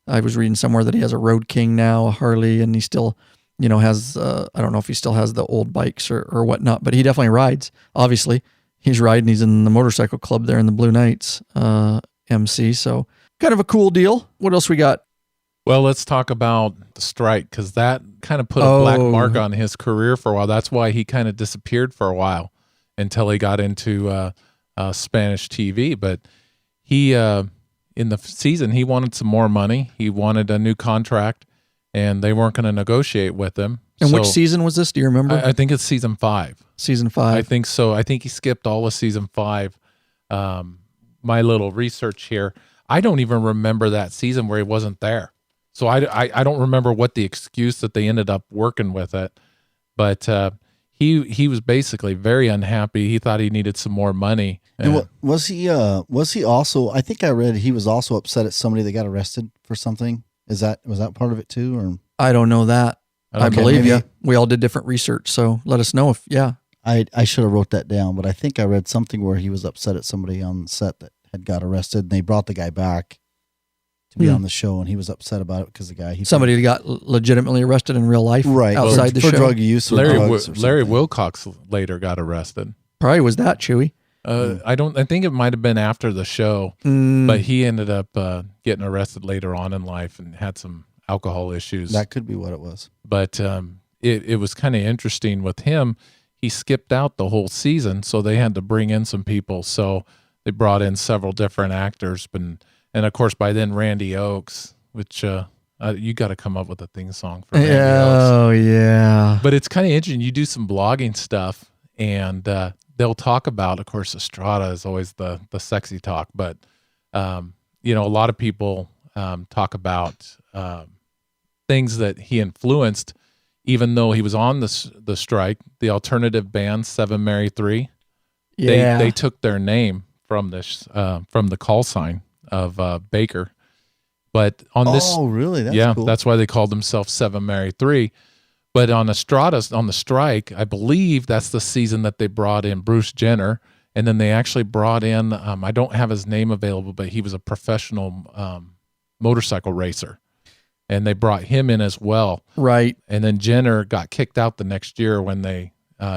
I was reading somewhere that he has a Road King now, a Harley, and he still, has, I don't know if he still has the old bikes or whatnot, but he definitely rides. Obviously, he's riding. He's in the motorcycle club there in the Blue Knights MC, so kind of a cool deal. What else we got? Well, let's talk about the strike, because that kind of put a black mark on his career for a while. That's why he kind of disappeared for a while until he got into Spanish TV. But he, in the season, he wanted some more money. He wanted a new contract, and they weren't going to negotiate with him. And which season was this? Do you remember? I think it's season 5. Season 5. I think so. I think he skipped all of season 5. My little research here, I don't even remember that season where he wasn't there. So I don't remember what the excuse that they ended up working with it, but he was basically very unhappy. He thought he needed some more money. And was he also, I think I read he was also upset at somebody that got arrested for something. Was that part of it too? Or I don't know that. I Okay, believe maybe. you. We all did different research, so let us know if, yeah. I should have wrote that down, but I think I read something where he was upset at somebody on set that had got arrested, and they brought the guy back to be on the show, and he was upset about it because the guy Somebody got legitimately arrested in real life, right outside the for show. drug use. Or drugs or Larry something. Wilcox later got arrested. Probably was that, Chewy. I think it might have been after the show, but he ended up getting arrested later on in life and had some alcohol issues. That could be what it was. But it was kind of interesting with him. He skipped out the whole season, so they had to bring in some people. So they brought in several different actors, and of course by then Randi Oakes, which you got to come up with a theme song for Randi Oakes. Oh, yeah. But it's kind of interesting. You do some blogging stuff, and they'll talk about, of course, Estrada is always the sexy talk, but a lot of people talk about things that he influenced, even though he was on the strike. The alternative band 7 Mary 3, they took their name from this from the call sign of Baker. But on this, oh really? That's cool. That's why they called themselves 7 Mary 3. But on Estrada's, on the strike, I believe that's the season that they brought in Bruce Jenner, and then they actually brought in I don't have his name available, but he was a professional motorcycle racer. And they brought him in as well. Right. And then Jenner got kicked out the next year when they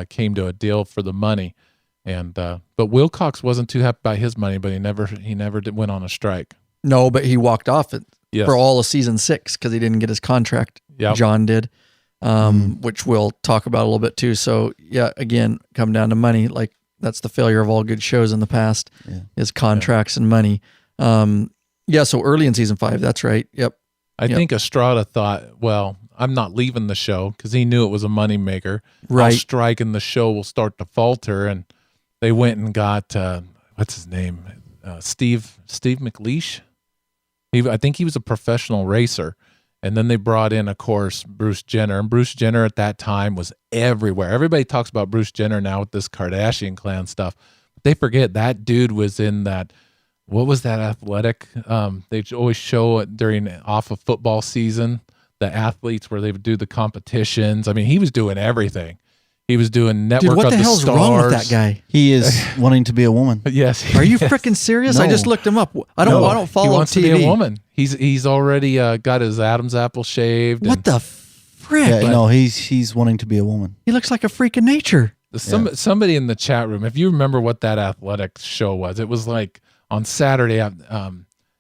came to a deal for the money. And but Wilcox wasn't too happy about his money, but he never went on a strike. No, but he walked off it. Yes. for all of season 6 because he didn't get his contract. Yep. John did, which we'll talk about a little bit too. So yeah, again, come down to money. Like that's the failure of all good shows in the past is contracts and money. So early in season 5, that's right. Yep. I think Estrada thought, well, I'm not leaving the show because he knew it was a moneymaker. Right. I'll strike and the show will start to falter. And they went and got, what's his name? Steve McLeish. I think he was a professional racer. And then they brought in, of course, Bruce Jenner. And Bruce Jenner at that time was everywhere. Everybody talks about Bruce Jenner now with this Kardashian clan stuff. But they forget that dude was in that, what was that athletic? They always show it off of football season, the athletes where they would do the competitions. I mean, he was doing everything. He was doing Network Dude, what of the the hell's Stars. wrong with that guy? He is wanting to be a woman. Yes. Are you freaking serious? No. I just looked him up. I don't follow he wants TV. to be a woman. He's already got his Adam's apple shaved. What the frick? Yeah, no, he's wanting to be a woman. He looks like a freak of nature. Somebody in the chat room, if you remember what that athletic show was, it was like on Saturday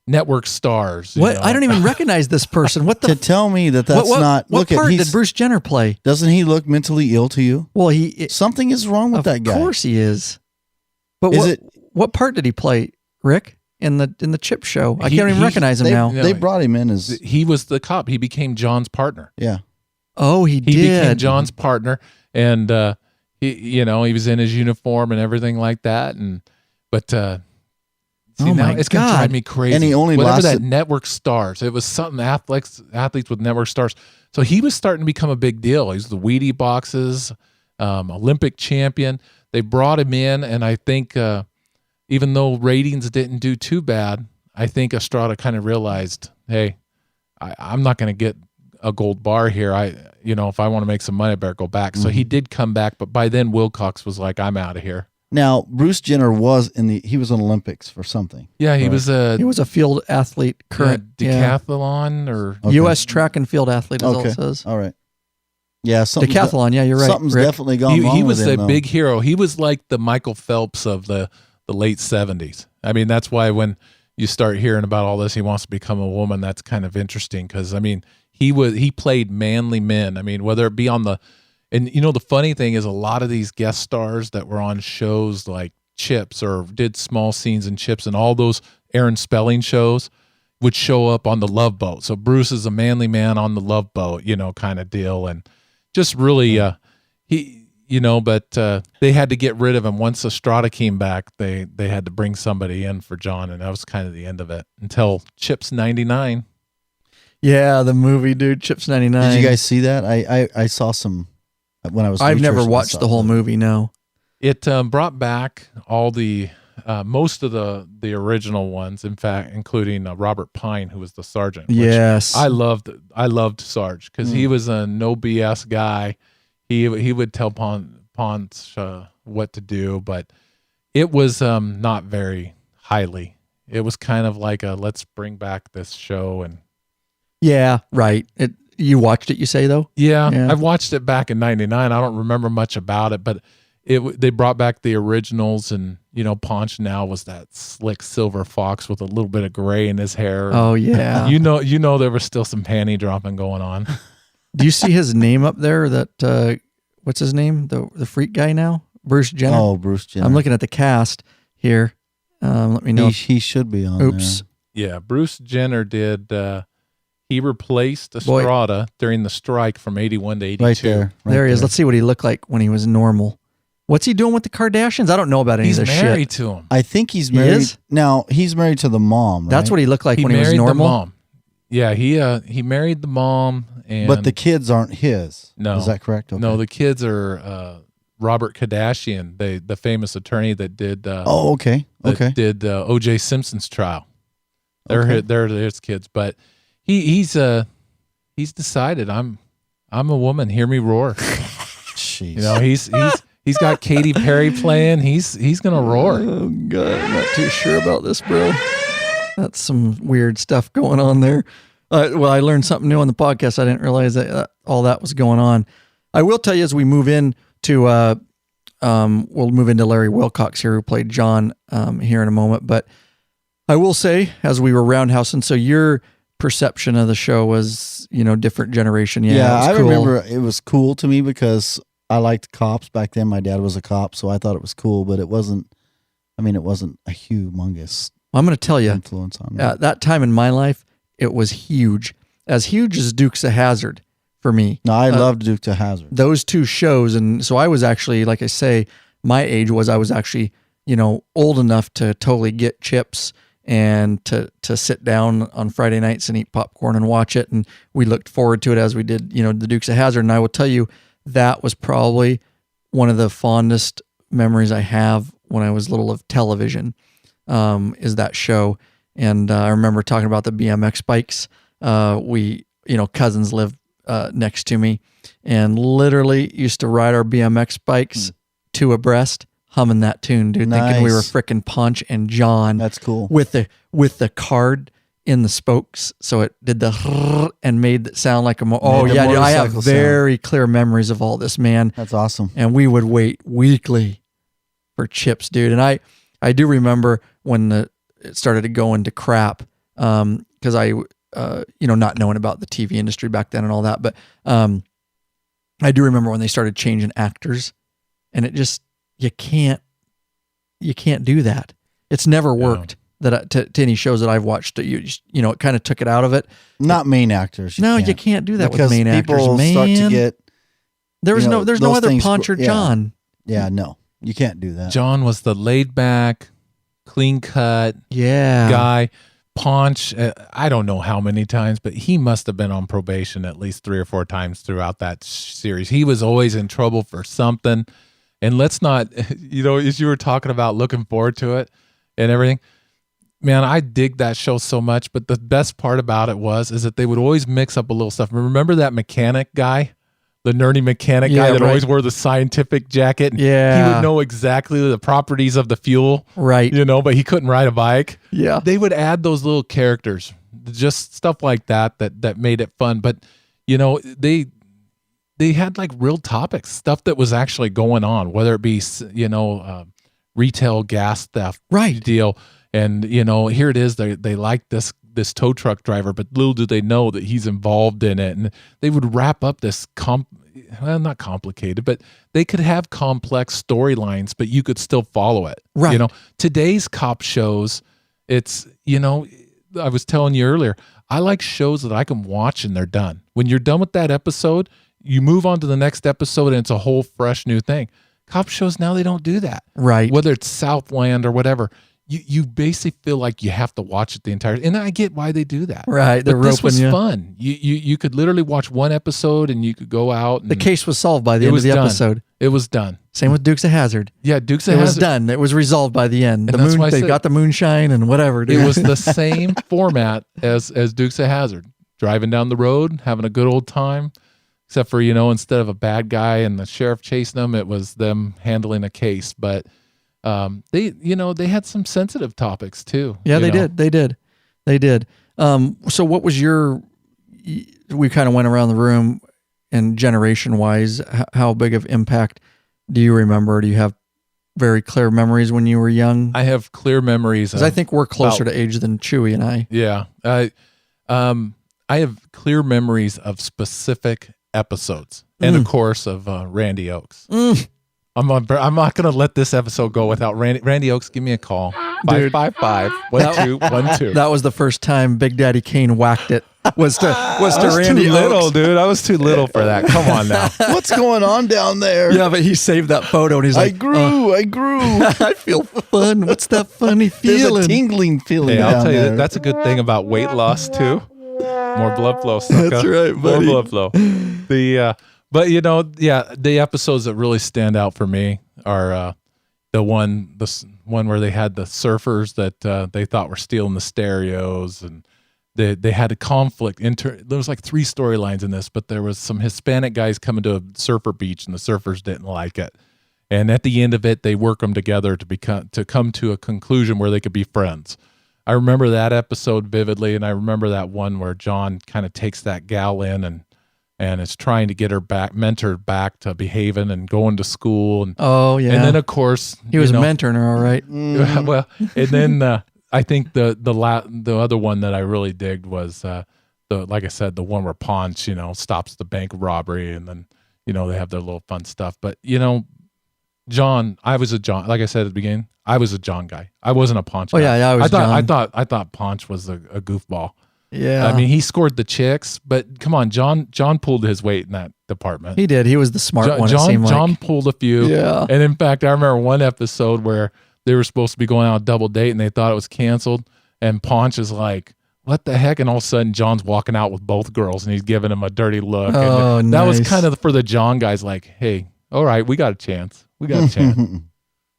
Network Stars. What? I don't even recognize this person. What the? To tell me that's not. What Look part at did Bruce Jenner play? Doesn't he look mentally ill to you? Well, Something is wrong with that guy. Of course he is. But Is what part did he play, Rick, in the Chip show? I can't even recognize him now. They brought him in as He was the cop. He became John's partner. yeah. Oh, he did. He became John's partner, and he was in his uniform and everything like that. Oh my it's gonna God. drive me crazy. And he only whatever lasted- that Network Stars. It was something athletes with Network Stars. So he was starting to become a big deal. He's the Wheatie boxes, Olympic champion. They brought him in, and I think even though ratings didn't do too bad, I think Estrada kind of realized, hey, I'm not going to get a gold bar here. If I want to make some money, I better go back. So he did come back, but by then Wilcox was like, I'm out of here. Now Bruce Jenner was he was in Olympics for something. Yeah, he was a field athlete, current decathlon or Okay. U.S. track and field athlete, is all Okay. it says. All right. Yeah, Decathlon, yeah, you're right. Something's Rick. definitely gone wrong he was with him, a though. big hero. He was like the Michael Phelps of the late 70s. I mean, that's why when you start hearing about all this, he wants to become a woman. That's kind of interesting because, I mean, he played manly men. I mean, whether it be on the funny thing is a lot of these guest stars that were on shows like Chips or did small scenes in Chips and all those Aaron Spelling shows would show up on the Love Boat. So Bruce is a manly man on the Love Boat, kind of deal. And just really, but they had to get rid of him. Once Estrada came back, they had to bring somebody in for John, and that was kind of the end of it until Chips 99. Yeah, the movie, dude, Chips 99. Did you guys see that? I saw some when I was. I've never researching watched stuff. the whole movie, no. It brought back all the most of the original ones, in fact, including Robert Pine, who was the sergeant. which Yes. I loved Sarge because he was a no BS guy. He would tell Ponch what to do, but it was not very highly. It was kind of like a let's bring back this show and Yeah, right. You watched it, you say, though? yeah. I've watched it back in '99. I don't remember much about it, but they brought back the originals, and Ponch now was that slick silver fox with a little bit of gray in his hair. Oh, yeah. There was still some panty dropping going on. Do you see his name up there? That what's his name? The freak guy now? Bruce Jenner? Oh, Bruce Jenner. I'm looking at the cast here. Let me know. He should be on. Oops. Yeah, Bruce Jenner did. He replaced Estrada during the strike from 81 to 82. Right there. There he is. Let's see what he looked like when he was normal. What's he doing with the Kardashians? I don't know about any He's of this married shit. to him. I think he's He married. is? Now he's married to the mom. Right? That's what he looked like He when he was married normal. the mom. Yeah, he married the mom, and But the kids aren't his. No. Is that correct? Okay. no, the kids are Robert Kardashian, the famous attorney that did. Oh, okay. Okay. Did O.J. Simpson's trial. They're his kids, but he's decided I'm a woman. Hear me roar. Jeez. He's got Katy Perry playing. He's gonna roar. Oh, God. I'm not too sure about this, bro. That's some weird stuff going on there. Well, I learned something new on the podcast. I didn't realize that all that was going on. I will tell you as we move in to, we'll move into Larry Wilcox here, who played John here in a moment. But I will say, as we were roundhousing, so you're perception of the show was, different generation. Yeah, it was I cool. remember it was cool to me because I liked cops back then. My dad was a cop, so I thought it was cool, but it wasn't a humongous I'm going to tell you, influence on me. at that time in my life, it was huge. As huge as Dukes of Hazzard for me. No, I loved Dukes of Hazzard. Those two shows. And so I was actually, like I say, my age was I was actually, old enough to totally get Chips and to sit down on Friday nights and eat popcorn and watch it. And we looked forward to it as we did, the Dukes of Hazzard. And I will tell you, that was probably one of the fondest memories I have when I was little of television, is that show. And I remember talking about the BMX bikes. We, cousins lived next to me and literally used to ride our BMX bikes two abreast, humming that tune, dude, thinking we were frickin' Ponch and Jon. That's cool. With the card in the spokes, so it did the and made it sound like a dude, I have very clear memories of all this, man. That's awesome. And we would wait weekly for Chips, dude. And I do remember when it started to go into crap, because I not knowing about the TV industry back then and all that, but I do remember when they started changing actors, and it just you can't do that. It's never worked. That to any shows that I've watched, it kind of took it out of it. Not main actors. You can't do that because with main actors, man. Start to get. There's no other Ponch or Jon. Yeah, no, you can't do that. Jon was the laid back, clean cut guy. Ponch, I don't know how many times, but he must have been on probation at least 3 or 4 times throughout that series. He was always in trouble for something. And let's not, as you were talking about looking forward to it and everything, man, I dig that show so much. But the best part about it is that they would always mix up a little stuff. Remember that mechanic guy? The nerdy mechanic guy that always wore the scientific jacket. Yeah. He would know exactly the properties of the fuel. Right. But he couldn't ride a bike. Yeah. They would add those little characters, just stuff like that made it fun. But, they had like real topics, stuff that was actually going on, whether it be, retail gas theft deal. And, here it is. They like this tow truck driver, but little do they know that he's involved in it. And they would wrap up this not complicated, but they could have complex storylines, but you could still follow it. Right. Today's cop shows, it's, I was telling you earlier, I like shows that I can watch and they're done. When you're done with that episode, you move on to the next episode and it's a whole fresh new thing. Cop shows now, they don't do that. Right. Whether it's Southland or whatever. You basically feel like you have to watch it the entire, and I get why they do that. Right, but this was fun. You could literally watch one episode and you could go out. And the case was solved by the end of the episode. It was done. Same with Dukes of Hazzard. Yeah, Dukes of Hazzard. It was done. It was resolved by the end. And they got the moonshine and whatever. Dude. It was the same format as Dukes of Hazzard. Driving down the road, having a good old time. Except for, instead of a bad guy and the sheriff chasing them, it was them handling a case. But they had some sensitive topics too. Yeah, they did. So what was we kind of went around the room, and generation wise, how big of impact do you remember? Do you have very clear memories when you were young? I have clear memories. Because I think we're closer to age than Chewy and I. Yeah. I have clear memories of specific episodes and of course of Randi Oakes. I'm not going to let this episode go without Randi Oakes. Give me a call. 555-1212. That was the first time Big Daddy Kane whacked it. Was to Randi too little, Oakes. dude. I was too little for that. Come on now. What's going on down there? Yeah, but he saved that photo and he's like, I grew. I feel fun. What's that funny feeling? There's a tingling feeling Hey, I'll down tell you, there. that's a good thing about weight loss too. More blood flow, sucker. That's right, buddy. More blood flow. The episodes that really stand out for me are the one where they had the surfers that they thought were stealing the stereos, and they had a conflict. There was like 3 storylines in this, but there was some Hispanic guys coming to a surfer beach, and the surfers didn't like it. And at the end of it, they work them together to come to a conclusion where they could be friends. I remember that episode vividly, and I remember that one where Jon kind of takes that gal in and is trying to get her mentored back to behaving and going to school. And, oh, yeah. And then, of course... He was mentoring her, all right. Well, and then I think the other one that I really digged was like I said, the one where Ponch, stops the bank robbery, and then they have their little fun stuff. But Jon, I was a Jon. Like I said at the beginning, I was a Jon guy. I wasn't a Ponch guy. Yeah, I thought Ponch was a goofball. Yeah, I mean, he scored the chicks, but come on, Jon pulled his weight in that department. He did. He was the smart one. It seemed like. Jon pulled a few. Yeah. And in fact, I remember one episode where they were supposed to be going on a double date and they thought it was canceled. And Ponch is like, what the heck? And all of a sudden, Jon's walking out with both girls and he's giving him a dirty look. Oh, and that was nice. kind of for the Jon guys, like, hey, all right, we got a chance. We got a chance.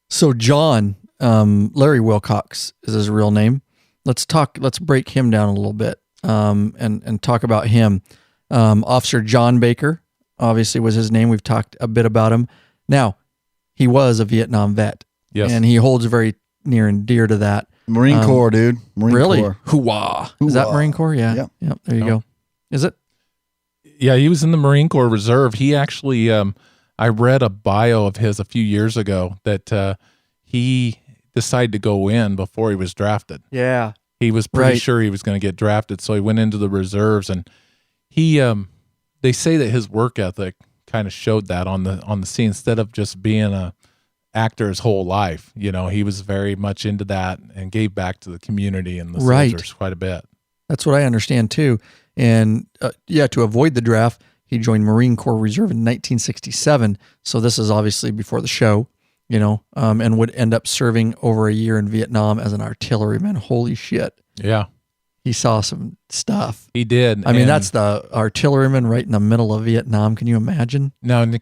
So Jon, Larry Wilcox is his real name. Let's break him down a little bit and talk about him. Officer Jon Baker, obviously, was his name. We've talked a bit about him. Now, he was a Vietnam vet. Yes. And he holds very near and dear to that. Marine Corps, dude. Marine Corps. Hoo-wah. Is that Marine Corps? Yeah. Yep. There you go. Is it? Yeah, he was in the Marine Corps Reserve. He actually, I read a bio of his a few years ago that he decided to go in before he was drafted. Yeah. He was pretty sure he was going to get drafted, so he went into the reserves, and he, they say that his work ethic kind of showed that on the scene. Instead of just being a actor his whole life, he was very much into that and gave back to the community and the soldiers quite a bit. That's what I understand too. And to avoid the draft, he joined Marine Corps Reserve in 1967. So this is obviously before the show, and would end up serving over a year in Vietnam as an artilleryman. Holy shit. Yeah. He saw some stuff. He did. I mean, that's the artilleryman right in the middle of Vietnam. Can you imagine? Now, and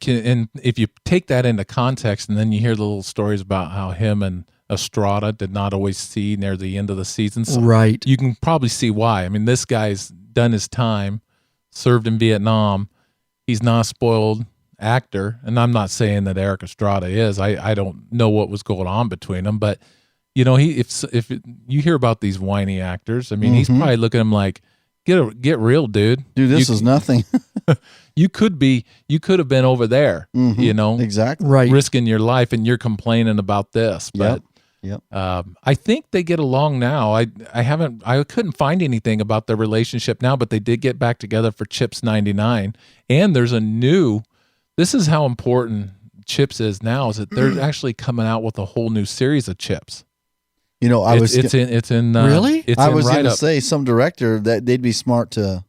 if you take that into context, and then you hear the little stories about how him and Estrada did not always see near the end of the season. So right. You can probably see why. I mean, this guy's done his time, served in Vietnam. He's not a spoiled actor. And I'm not saying that Erik Estrada is. I don't know what was going on between them, but if you hear about these whiny actors, I mean, he's probably looking at him like, get real, dude. Dude, this is nothing. You could have been over there, Exactly. Right. risking your life, and you're complaining about this. But Yep. I think they get along now. I couldn't find anything about their relationship now, but they did get back together for CHIP's 99. And there's this is how important CHIP's is now, is that they're actually coming out with a whole new series of CHIP's. It's in really? It's I was going to say some director that they'd be smart to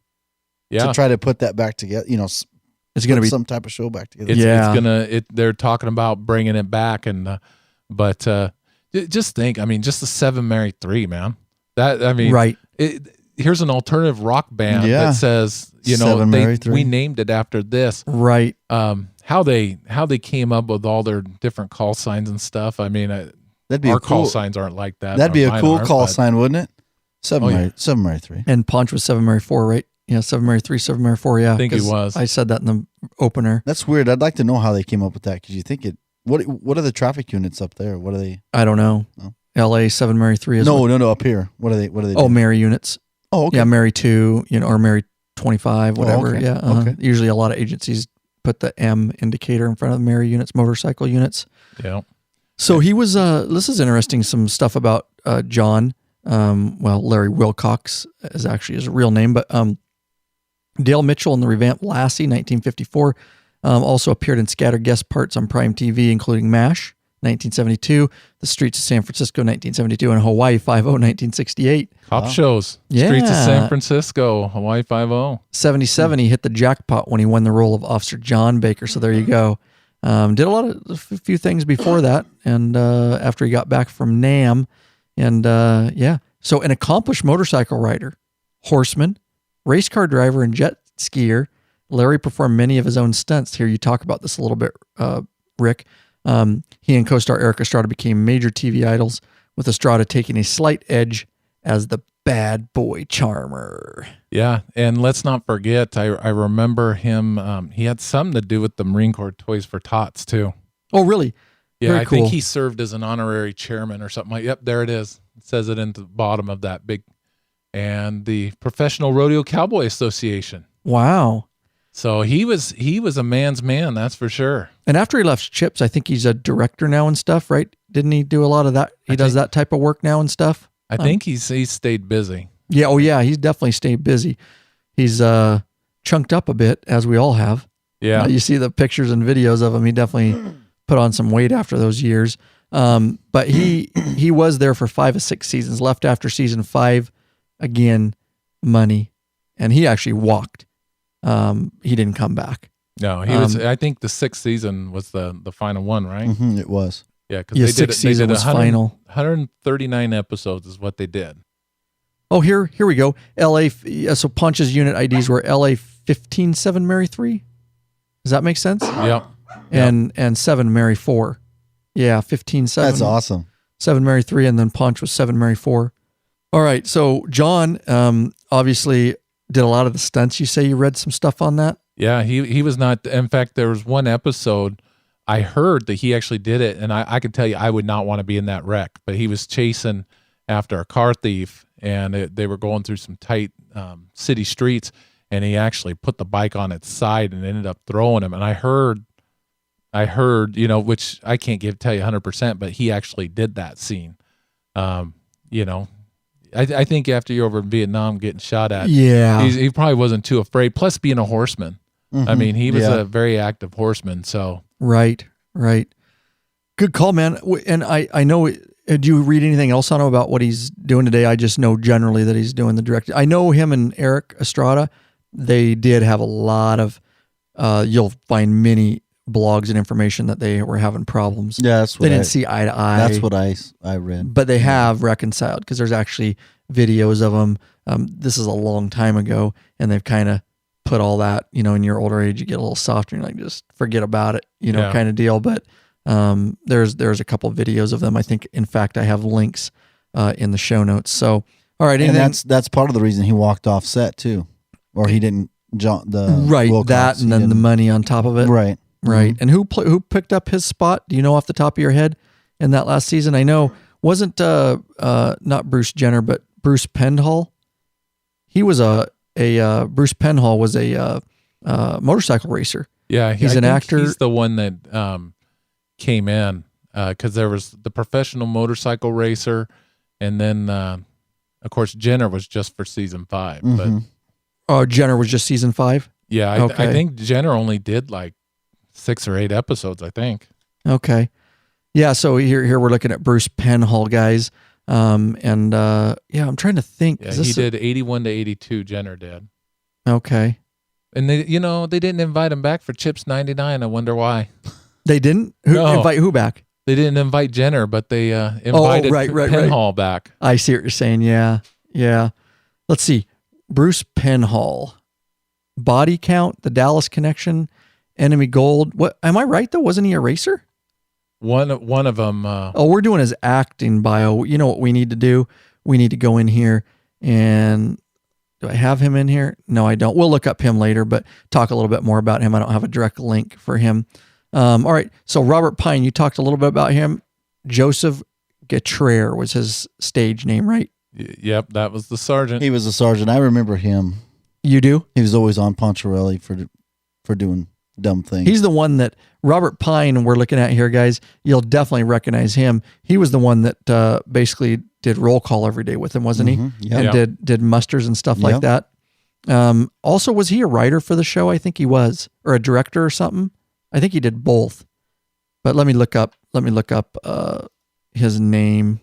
try to put that back together. It's going to be some type of show back together. They're talking about bringing it back, and just think, I mean, just the 7 Married 3, man. right. Here's an alternative rock band that says, 7 Married 3. we named it after this. Right. How they came up with all their different call signs and stuff. I mean, That'd be our call signs aren't like that. That'd be a cool call but sign, wouldn't it? 7 Married 3. And Ponch was 7 Married 4, right? Yeah, 7 Married 3, 7 Married 4, yeah. I think he 'cause was. I said that in the opener. That's weird. I'd like to know how they came up with that, because you think it. What are the traffic units up there? What are they? I don't know. No. LA 7 Married 3 is No, up here. What are they? Oh, Mary units. Oh, okay. Yeah, Mary 2, or Mary 25, whatever. okay. Yeah. Okay. Usually a lot of agencies put the M indicator in front of the Mary units, motorcycle units. Yeah. So he was, this is interesting, some stuff about Jon. Larry Wilcox is actually his real name, but Dale Mitchell in the revamped Lassie, 1954, also appeared in scattered guest parts on Prime TV, including MASH, 1972, The Streets of San Francisco, 1972, and Hawaii Five-0, 1968. Cop shows. Yeah. Streets of San Francisco, Hawaii Five-0. 77, he hit the jackpot when he won the role of Officer Jon Baker. So there you go. Did a few things before that, and after he got back from NAM, and so an accomplished motorcycle rider, horseman, race car driver, and jet skier. Larry performed many of his own stunts. Here, you talk about this a little bit, Rick. He and co-star Erik Estrada became major TV idols, with Estrada taking a slight edge as the bad boy charmer. Yeah, and let's not forget, I remember him, he had something to do with the Marine Corps Toys for Tots, too. Oh, really? Yeah, Very I cool. think he served as an honorary chairman or something like. Yep, there it is. It says it in the bottom of that big. And the Professional Rodeo Cowboy Association. Wow. So he was a man's man, that's for sure. And after he left CHIP's, I think he's a director now and stuff, right? Didn't he do a lot of that? He does that type of work now and stuff? I think he's stayed busy. Yeah. Oh yeah. He's definitely stayed busy. He's chunked up a bit, as we all have. Yeah. You see the pictures and videos of him. He definitely put on some weight after those years. But he was there for 5 of 6 seasons, left after season 5, again, money. And he actually walked. He didn't come back. No, he was, I think the 6th season was the final one, right? Mm-hmm, it was. Yeah. Cause they did 6th season was final. 139 episodes is what they did. Oh, here we go. So Ponch's unit IDs were LA15-7 Mary 3. Does that make sense? Yep. And 7 Mary 4. Yeah, 15-7. That's awesome. 7 Mary 3, and then Ponch was 7 Mary 4. All right, so Jon obviously did a lot of the stunts. You say you read some stuff on that? Yeah, he was not. In fact, there was one episode I heard that he actually did it, and I could tell you I would not want to be in that wreck. But he was chasing after a car thief, and they were going through some tight city streets, and he actually put the bike on its side and ended up throwing him. And I heard, which I can't tell you 100%, but he actually did that scene. I think after you're over in Vietnam getting shot at, he probably wasn't too afraid. Plus being a horseman. Mm-hmm. I mean, he was a very active horseman. So right. Good call, man. And I know. Do you read anything else on him about what he's doing today? I just know generally that he's doing the direct. I know him and Erik Estrada. They did have a lot of. You'll find many blogs and information that they were having problems. Yeah, that's what they didn't see eye to eye. That's what I read. But they have reconciled because there's actually videos of them. This is a long time ago, and they've kind of put all that. In your older age, you get a little softer. And you're like, just forget about it, kind of deal. But there's a couple of videos of them. I think, in fact, I have links in the show notes. So, all right, and that's part of the reason he walked off set too, or he didn't. Wilcox, that, and then the money on top of it. Right. Mm-hmm. And who picked up his spot? Do you know off the top of your head in that last season? I know wasn't not Bruce Jenner, but Bruce Penhall. He was Bruce Penhall was a motorcycle racer. Yeah, he's an actor. He's the one that came in because there was the professional motorcycle racer, and then of course Jenner was just for season 5. Mm-hmm. But Jenner was just season 5. Yeah, I think Jenner only did like 6 or 8 episodes, I think. Okay. Yeah, so here we're looking at Bruce Penhall, guys. I'm trying to think. Yeah, he did 81 to 82, Jenner did. Okay. And they didn't invite him back for Chips 99. I wonder why. They didn't? Invite who back? They didn't invite Jenner, but they invited Penhall back. I see what you're saying. Yeah. Let's see. Bruce Penhall. Body Count, The Dallas Connection, Enemy Gold. What am I right though? Wasn't he a racer? One of them. We're doing his acting bio. You know what we need to do? We need to go in here and do I have him in here? No, I don't. We'll look up him later, but talk a little bit more about him. I don't have a direct link for him. All right. So Robert Pine, you talked a little bit about him. Joseph Getraer was his stage name, right? Yep, that was the sergeant. He was a sergeant. I remember him. You do? He was always on Poncherello for doing dumb things. He's the one that Robert Pine we're looking at here, guys. You'll definitely recognize him. He was the one that basically did roll call every day with him, wasn't he? Yep. And did musters and stuff like that. Also, was he a writer for the show? I think he was, or a director or something. I think he did both. But let me look up his name.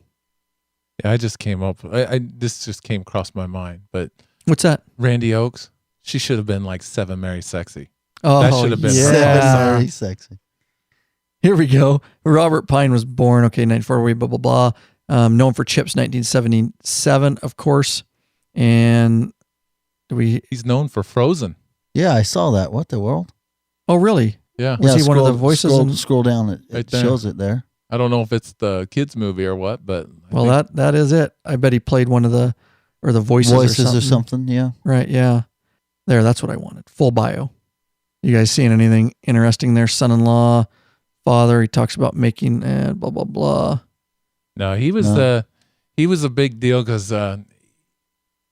Yeah, I just came up. This just came across my mind. But what's that? Randi Oakes. She should have been like 7 Mary Sexy. Oh, that should have been 7 Mary Sexy. Here we go. Robert Pine was born, 94, blah, blah, blah. Known for Chips 1977, of course. And he's known for Frozen. Yeah, I saw that. What the world? Oh, really? Yeah. Was he one of the voices? Scroll down. It shows it there. I don't know if it's the kids movie or what, but that is it. I bet he played one of the voices or something. Yeah. Right. Yeah. There. That's what I wanted. Full bio. You guys seeing anything interesting there? Son-in-law, father. He talks about making blah blah blah. No, he was a big deal because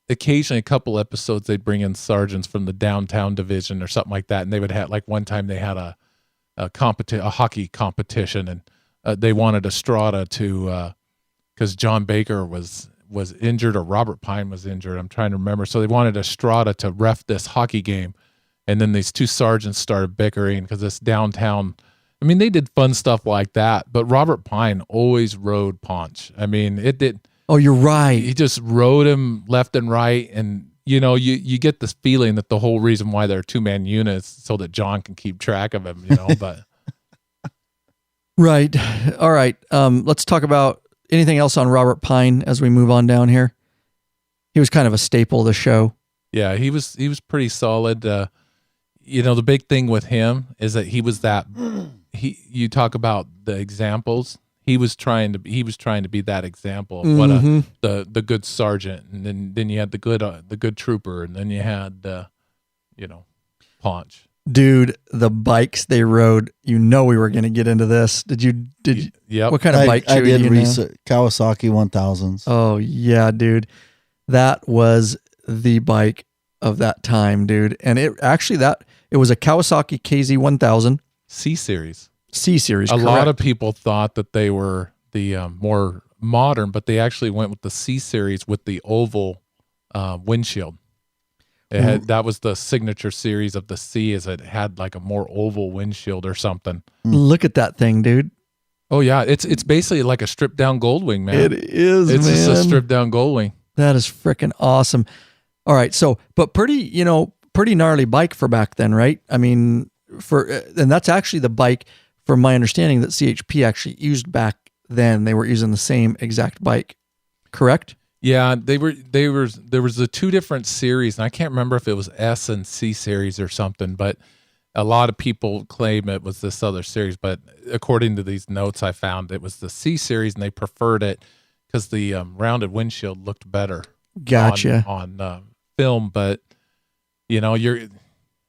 occasionally a couple episodes they'd bring in sergeants from the downtown division or something like that, and they would have, like, one time they had a hockey competition, and they wanted Estrada to because Jon Baker was was injured or Robert Pine was injured. I'm trying to remember. So they wanted Estrada to ref this hockey game. And then these two sergeants started bickering because this downtown, I mean, they did fun stuff like that, but Robert Pine always rode Ponch. I mean, it did. Oh, you're right. He just rode him left and right. And, you know, you get this feeling that the whole reason why they're 2-man units so that John can keep track of him, you know, but. Right. All right. Let's talk about anything else on Robert Pine as we move on down here. He was kind of a staple of the show. Yeah, he was pretty solid. You know, the big thing with him is that he was that. You talk about the examples. He was trying to be that example of what the good sergeant, and then you had the good trooper, and then you had Ponch. Dude, the bikes they rode, you know we were going to get into this. Did you? Yep. What kind of bike I did research? Kawasaki 1000s. Oh, yeah, dude. That was the bike of that time, dude. And it was a Kawasaki KZ 1000. C-Series. C-Series, A correct. lot of people thought that they were the more modern, but they actually went with the C-Series with the oval windshield. That was the signature series of the C, is it had like a more oval windshield or something. Look at that thing, dude. Oh yeah, it's basically like a stripped down Goldwing, man. It is, It's man. just a stripped down Goldwing. That is freaking awesome. All right, so but pretty gnarly bike for back then, right? I mean, and that's actually the bike, from my understanding, that CHP actually used back then. They were using the same exact bike, correct? Yeah, there was the two different series, and I can't remember if it was S and C series or something, but a lot of people claim it was this other series, but according to these notes I found, it was the C series, and they preferred it because the rounded windshield looked better. Gotcha. On film, but you know,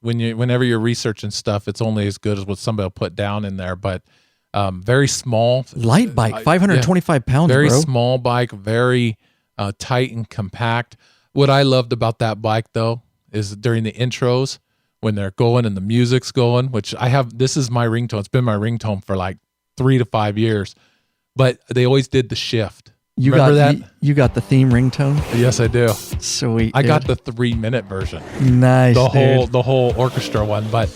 whenever you're researching stuff, it's only as good as what somebody will put down in there. But very small, light bike, 525 pounds, very bro. small bike, very tight and compact. What I loved about that bike, though, is during the intros when they're going and the music's going, which this is my ringtone. It's been my ringtone for like 3 to 5 years, but they always did the shift. Remember that? You got the theme ringtone? Yes, I do. Sweet. I dude. got the 3-minute version. Nice. The whole orchestra one, but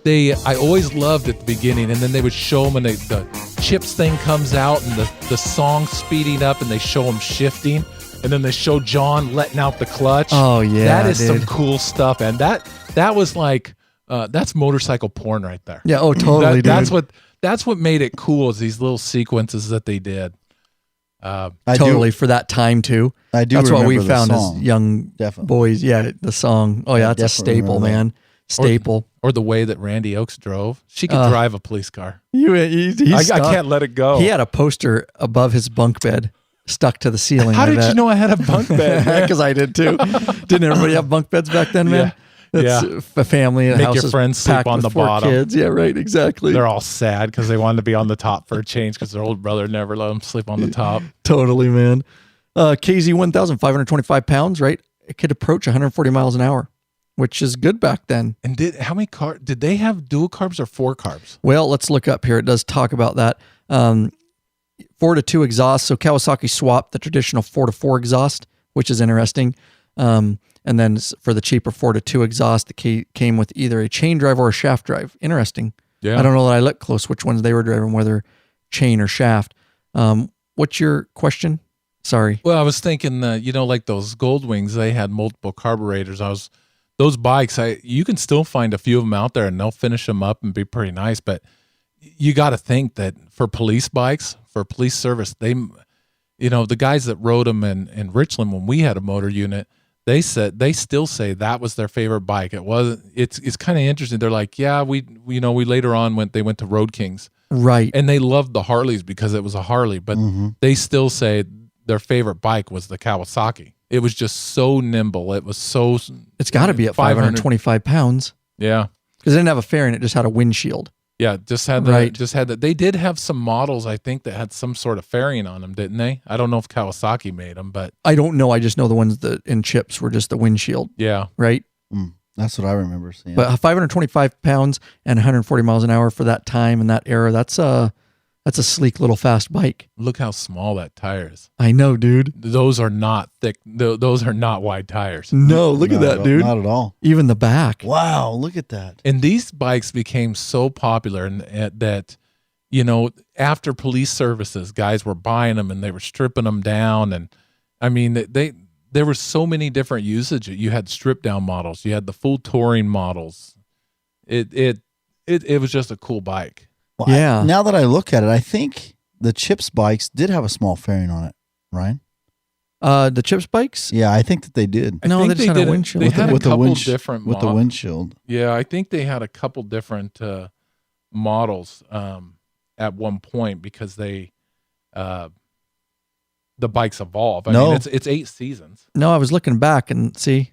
I always loved at the beginning, and then they would show them, and the Chips thing comes out, and the song speeding up, and they show them shifting, and then they show John letting out the clutch. Oh yeah, that is dude. some cool stuff, and that was like that's motorcycle porn right there. Yeah. Oh, totally, dude. That's what made it cool, is these little sequences that they did. Totally, for that time too. I do. That's what we found song. as young boys. Yeah, the song. Oh yeah, that's a staple, man. Staple. Or the way that Randi Oakes drove. She could drive a police car. I can't let it go. He had a poster above his bunk bed stuck to the ceiling. How did you know I had a bunk bed? Because I did too. Didn't everybody have bunk beds back then, man? Yeah. That's a family. Make your friends sleep on the bottom. Kids. Yeah, right. Exactly. They're all sad because they wanted to be on the top for a change because their old brother never let them sleep on the top. Totally, man. KZ 1000, 525 pounds, right? It could approach 140 miles an hour, which is good back then. And how many carbs? Did they have dual carbs or 4 carbs? Well, let's look up here. It does talk about that. 4-2 exhaust. So Kawasaki swapped the traditional 4-4 exhaust, which is interesting. And then for the cheaper 4-2 exhaust, it came with either a chain drive or a shaft drive. Interesting. Yeah. I don't know that I looked close which ones they were driving, whether chain or shaft. What's your question? Sorry. Well, I was thinking, like those Goldwings, they had multiple carburetors. Those bikes, you can still find a few of them out there, and they'll finish them up and be pretty nice. But you got to think that for police bikes, for police service, the guys that rode them in Richland when we had a motor unit, they still say that was their favorite bike. It's kind of interesting. They're like, yeah, we later on went to Road Kings. Right. And they loved the Harleys because it was a Harley, but they still say their favorite bike was the Kawasaki. It was just so nimble. It was so. It's got to be at 525 pounds. Yeah. Because it didn't have a fairing. It just had a windshield. Yeah, just had that. They did have some models, I think, that had some sort of fairing on them, didn't they? I don't know if Kawasaki made them, but I don't know. I just know the ones that in Chips were just the windshield. Yeah, right. That's what I remember seeing. But 525 pounds and 140 miles an hour for that time and that era. That's That's a sleek little fast bike. Look how small that tire is. I know, dude. Those are not thick. Those are not wide tires. No, look at that, dude. Not at all. Even the back. Wow, look at that. And these bikes became so popular that, you know, after police services, guys were buying them and they were stripping them down. And I mean, there were so many different usage. You had stripped down models. You had the full touring models. It was just a cool bike. Well, Yeah. now that I look at it, I think the CHIP's bikes did have a small fairing on it, Ryan. The CHIP's bikes? Yeah, I think that they did. No, think they just had a did windshield. They had a with the couple winch- different with the mod- windshield. Yeah, I think they had a couple different models at one point because the bikes evolve. I mean, it's 8 seasons. No, I was looking back and see.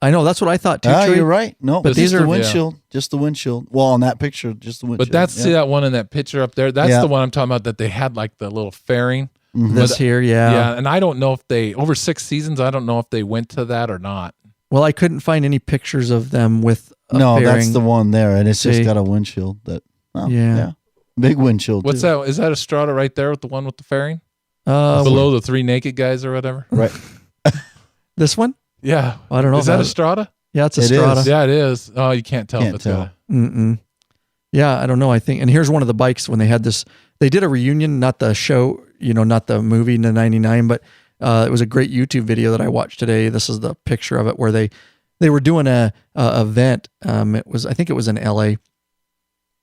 I know, that's what I thought too. Ah, Trey. you're right. No, But but these just are- the windshield. Just the windshield. Well, on that picture, just the windshield. But that's see that one in that picture up there. That's Yeah. the one I'm talking about. That they had like the little fairing. This But- here, yeah. Yeah, and I don't know if they over 6 seasons. I don't know if they went to that or not. Well, I couldn't find any pictures of them with a No, fairing. that's the one there, and it's See? just got a windshield. Yeah. Yeah, big windshield. What's too. that? Is that Estrada right there with the one with the fairing Uh, below the 3 naked guys or whatever? Right. this one? Yeah, I don't know. Is that about- Estrada? Yeah, it's It Estrada. is. Yeah, it is. Oh, you can't tell if Can't it's tell. got a- Mm-mm. Yeah, I don't know. I think, and here's one of the bikes when they had this. They did a reunion, not the show, not the movie in the '99, but it was a great YouTube video that I watched today. This is the picture of it where they were doing a event. I think it was in LA,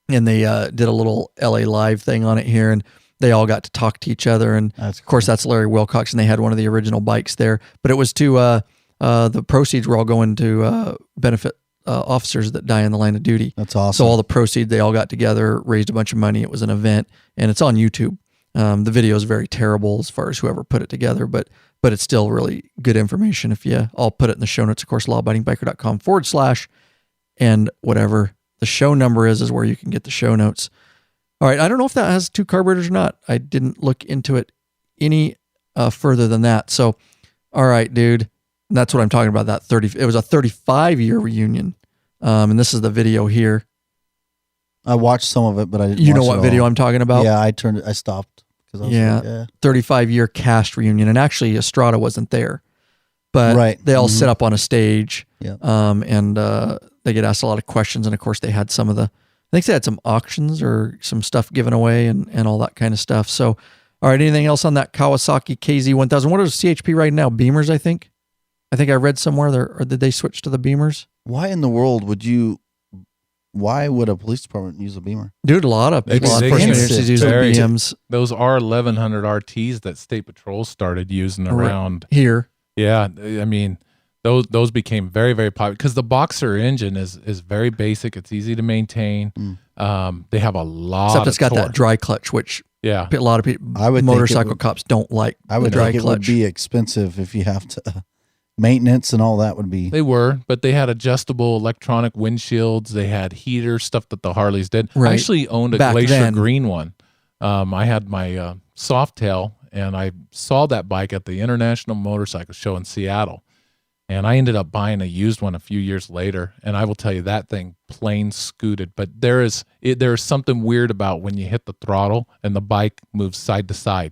and they did a little LA Live thing on it here, and they all got to talk to each other. And That's of course, that's Larry Wilcox, and they had one of the original bikes there. But it was to the proceeds were all going to benefit officers that die in the line of duty. That's awesome. So all the proceeds, they all got together, raised a bunch of money. It was an event, and it's on YouTube. The video is very terrible as far as whoever put it together, but it's still really good information. If you, I'll put it in the show notes, of course, lawabidingbiker.com/ and whatever the show number is where you can get the show notes. All right. I don't know if that has 2 carburetors or not. I didn't look into it any further than that. So, all right, dude. And that's what I'm talking about. It was a 35-year reunion. And this is the video here. I watched some of it, but I didn't. You know watch what it video all. I'm talking about? Yeah, I stopped because I was Yeah. like, yeah. 35-year cast reunion. And actually, Estrada wasn't there. But Right. they all Mhm. sit up on a stage. Yeah. And they get asked a lot of questions. And of course, they had I think they had some auctions or some stuff given away and all that kind of stuff. So, all right, anything else on that Kawasaki KZ1000? What is CHP right now? Beamers, I think. I think I read somewhere there, or did they switch to the Beamers? Why in the world why would a police department use a Beamer? Dude, a lot of They- law they enforcement can agencies sit use the very- BMs Those R1100 RTs that State Patrol started using around. here. Yeah, I mean, those became very, very popular because the Boxer engine is very basic. It's easy to maintain. They have a lot. Except it's of got that torque. dry clutch, which Yeah, a lot of people, I would think it motorcycle would- cops don't like. I would the dry think it clutch. would be expensive if you have to maintenance and all that would be. they were, but they had adjustable electronic windshields. They had heaters, stuff that the Harleys did. I Right. actually owned a Back Glacier then. Green one. I had my Softail, and I saw that bike at the International Motorcycle Show in Seattle. And I ended up buying a used one a few years later, and I will tell you that thing plain scooted. But there is something weird about when you hit the throttle and the bike moves side to side.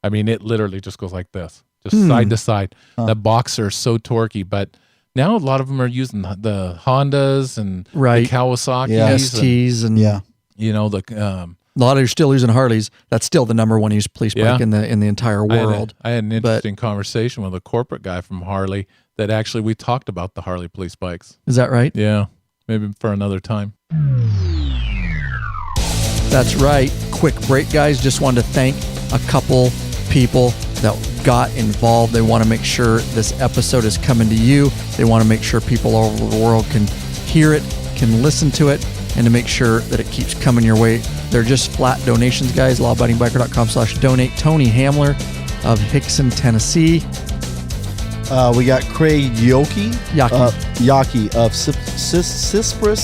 I mean, it literally just goes like this, just side to side. That Boxer is so torquey, but now a lot of them are using the Hondas and Right. the Kawasaki's, Yeah. and, STs and Yeah. the a lot are still using Harleys. That's still the number one used police bike Yeah. in the entire world. I had an But- interesting conversation with a corporate guy from Harley that actually we talked about the Harley police bikes. Is that right? Yeah, maybe for another time. That's right. Quick break, guys. Just wanted to thank a couple people that got involved. They want to make sure this episode is coming to you. They want to make sure people all over the world can hear it, can listen to it, and to make sure that it keeps coming your way. They're just flat donations, guys. lawabidingbiker.com/donate. Tony Hamler of Hickson, Tennessee. We got Craig Yoki. Yaki. Of Cypress,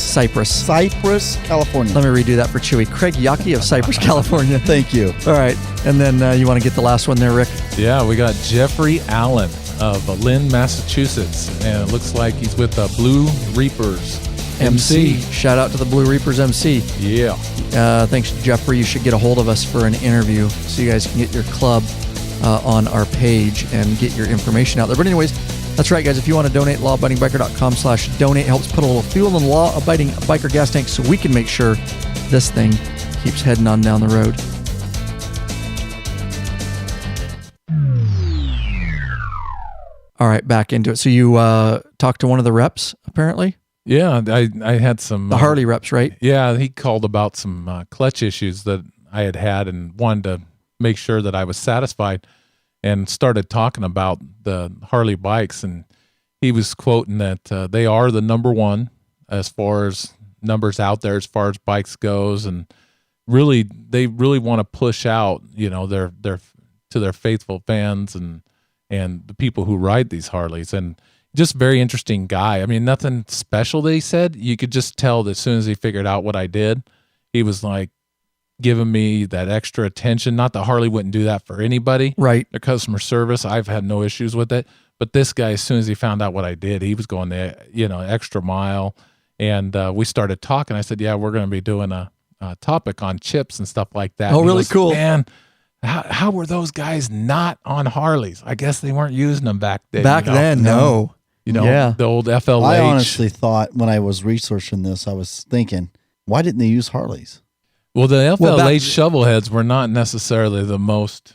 Cypress. California. Let me redo that for Chewy. Craig Yaki of Cypress, California. Thank you. All right. And then you want to get the last one there, Rick? Yeah, we got Jeffrey Allen of Lynn, Massachusetts, and it looks like he's with the Blue Reapers. MC. Shout out to the Blue Reapers MC. Yeah. Thanks, Jeffrey. You should get a hold of us for an interview so you guys can get your club on our page and get your information out there. But anyways, that's right, guys. If you want to donate, lawabidingbiker.com/donate helps put a little fuel in the law-abiding biker gas tank so we can make sure this thing keeps heading on down the road. All right, back into it. So you talked to one of the reps, apparently? Yeah, I had some... The Harley reps, right? Yeah, he called about some clutch issues that I had and wanted to make sure that I was satisfied, and started talking about the Harley bikes. And he was quoting that they are the number one as far as numbers out there as far as bikes goes, and really they really want to push out, you know, their to their faithful fans and the people who ride these Harleys. And just very interesting guy. I mean, nothing special that he said. You could just tell that as soon as he figured out what I did, he was like giving me that extra attention. Not that Harley wouldn't do that for anybody. Right. Their customer service, I've had no issues with it. But this guy, as soon as he found out what I did, he was going the extra mile. And we started talking. I said, yeah, we're going to be doing a topic on chips and stuff like that. Oh, And he really goes, cool. Man, how were those guys not on Harleys? I guess they weren't using them back then. Back then, no. You know, Yeah. the old FLH. I honestly thought when I was researching this, I was thinking, why didn't they use Harleys? Well, the FLH Well, back- shovelheads were not necessarily the most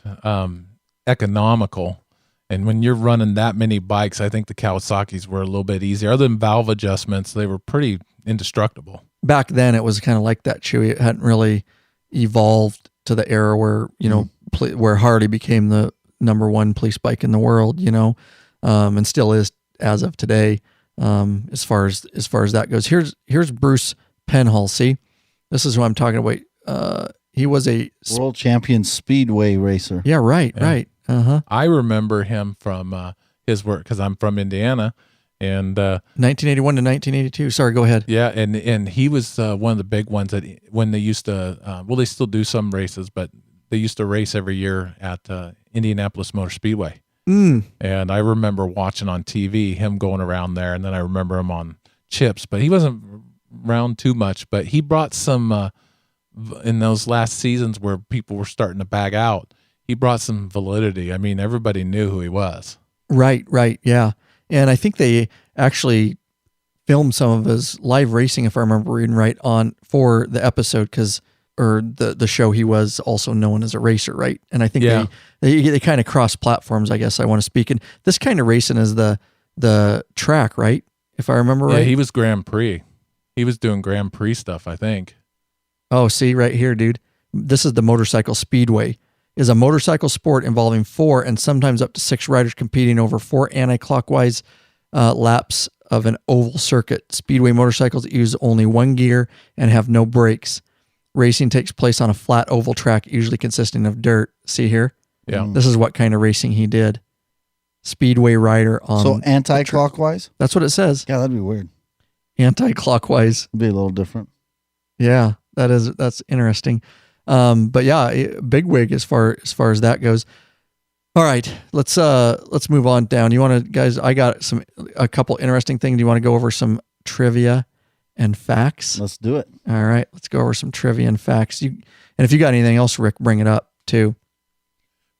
economical. And when you're running that many bikes, I think the Kawasaki's were a little bit easier. Other than valve adjustments, they were pretty indestructible. Back then, it was kind of like that, Chewy. It hadn't really evolved to the era where, you know, where Harley became the number one police bike in the world, you know, and still is as of today, as far as that goes. Here's Bruce Penhall. See, this is who I'm talking about. He was a World champion speedway racer. Yeah, right, right. Uh-huh. I remember him from his work because I'm from Indiana, and 1981 to 1982. Sorry, go ahead. yeah, and he was one of the big ones that when they used to, well, they still do some races, but they used to race every year at Indianapolis Motor Speedway. And I remember watching on TV him going around there, and then I remember him on Chips, but he wasn't around too much. But he brought some in those last seasons where people were starting to bag out. He brought some validity. I mean, everybody knew who he was. Right, yeah. And I think they actually filmed some of his live racing, if I remember reading right, on for the episode or the show. He was also known as a racer, right? And I think they kind of cross platforms, I guess I want to speak. And this kind of racing is the track, right? If I remember right. Yeah, he was Grand Prix. He was doing Grand Prix stuff, I think. Oh, see right here, dude. This is the motorcycle speedway. Is a motorcycle sport involving 4 and sometimes up to 6 riders competing over 4 anti-clockwise laps of an oval circuit. Speedway motorcycles use only one gear and have no brakes. Racing takes place on a flat oval track, usually consisting of dirt. See here? Yeah. This is what kind of racing he did. Speedway rider on... So anti-clockwise? That's what it says. Yeah, that'd be weird. Anti-clockwise. It'd be a little different. Yeah, that's interesting. But yeah, big wig as far as that goes. All right, let's move on down. You want to, guys? I got a couple interesting things. Do you want to go over some trivia and facts? Let's do it. All right, let's go over some trivia and facts. And if you got anything else, Rick, bring it up too.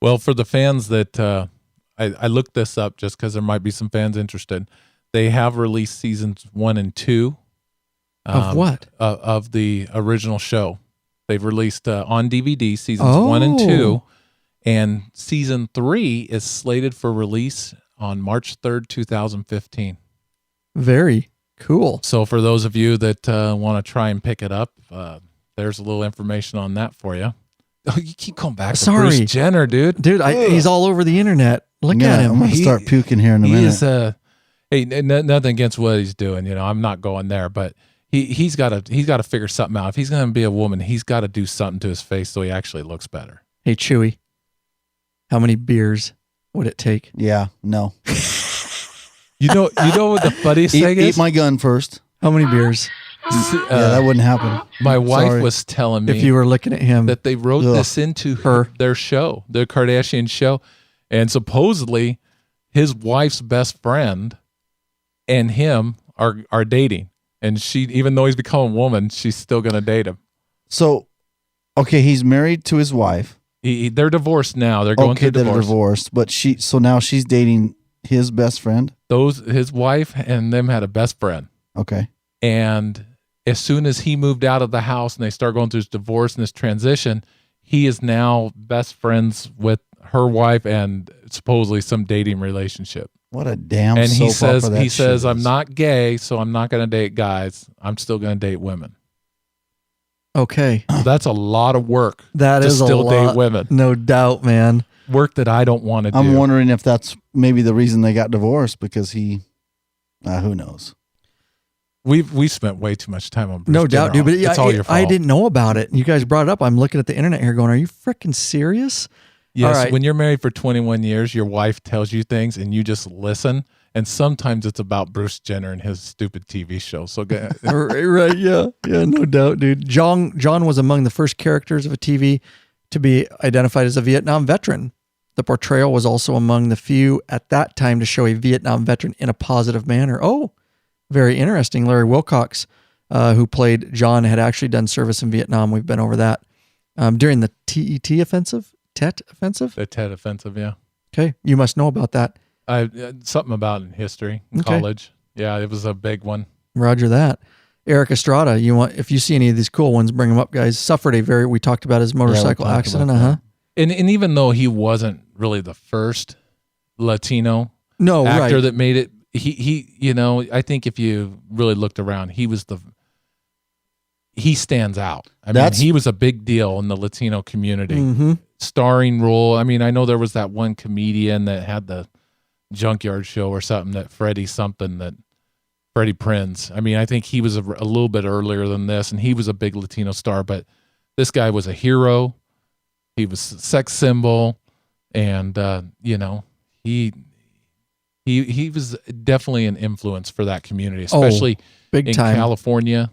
Well, for the fans that I looked this up just because there might be some fans interested. They have released seasons 1 and 2 of what of the original show. They've released on DVD seasons 1 and 2, and season 3 is slated for release on March 3rd, 2015. Very cool. So for those of you that want to try and pick it up, there's a little information on that for you. Oh, you keep going back to Bruce Jenner, dude. Dude, he's all over the internet. Look at him. I'm going to start puking here in a minute. Hey, nothing against what he's doing. You know, I'm not going there, but he's got to figure something out. If he's going to be a woman, he's got to do something to his face so he actually looks better. Hey, Chewy, how many beers would it take? Yeah, no. You know what the funniest thing is? Eat my gun first. How many beers? Yeah, that wouldn't happen. My wife was telling me if you were looking at him that they wrote this into their show, the Kardashian show, and supposedly his wife's best friend and him are dating. And she, even though he's become a woman, she's still going to date him. So, okay, he's married to his wife. They're divorced now. They're going through divorce. They're divorced, but so now she's dating his best friend. His wife and them had a best friend. Okay. And as soon as he moved out of the house and they start going through his divorce and this transition, he is now best friends with her wife and supposedly some dating relationship. What a damn and he soap opera that he says, shit I'm is. not gay, so I'm not going to date guys. I'm still going to date women. Okay. That's a lot of work. That to is still a lot. date women. No doubt, man. Work that I don't want to do. I'm wondering if that's maybe the reason they got divorced, because he, who knows? We spent way too much time on Bruce No doubt, dude. But it's all your fault. I didn't know about it. You guys brought it up. I'm looking at the internet here going, are you freaking serious? Yes, All right. when you're married for 21 years, your wife tells you things and you just listen. And sometimes it's about Bruce Jenner and his stupid TV show. So right, yeah, no doubt, dude. John was among the first characters of a TV to be identified as a Vietnam veteran. The portrayal was also among the few at that time to show a Vietnam veteran in a positive manner. Oh, very interesting. Larry Wilcox, who played John, had actually done service in Vietnam. We've been over that during the Tet offensive. The Tet offensive, yeah. Okay, you must know about that. Something about in history in college. Yeah, it was a big one. Roger that. Erik Estrada, if you see any of these cool ones, bring them up, guys. Suffered we talked about his motorcycle accident. And even though he wasn't really the first Latino actor that made it, he I think if you really looked around, he stands out. I mean, he was a big deal in the Latino community. Mm-hmm. Starring role. I mean, I know there was that one comedian that had the Junkyard Show or something, that Freddie Prinze. I mean, I think he was a little bit earlier than this, and he was a big Latino star, but this guy was a hero. He was a sex symbol, and he was definitely an influence for that community, especially big in time. California.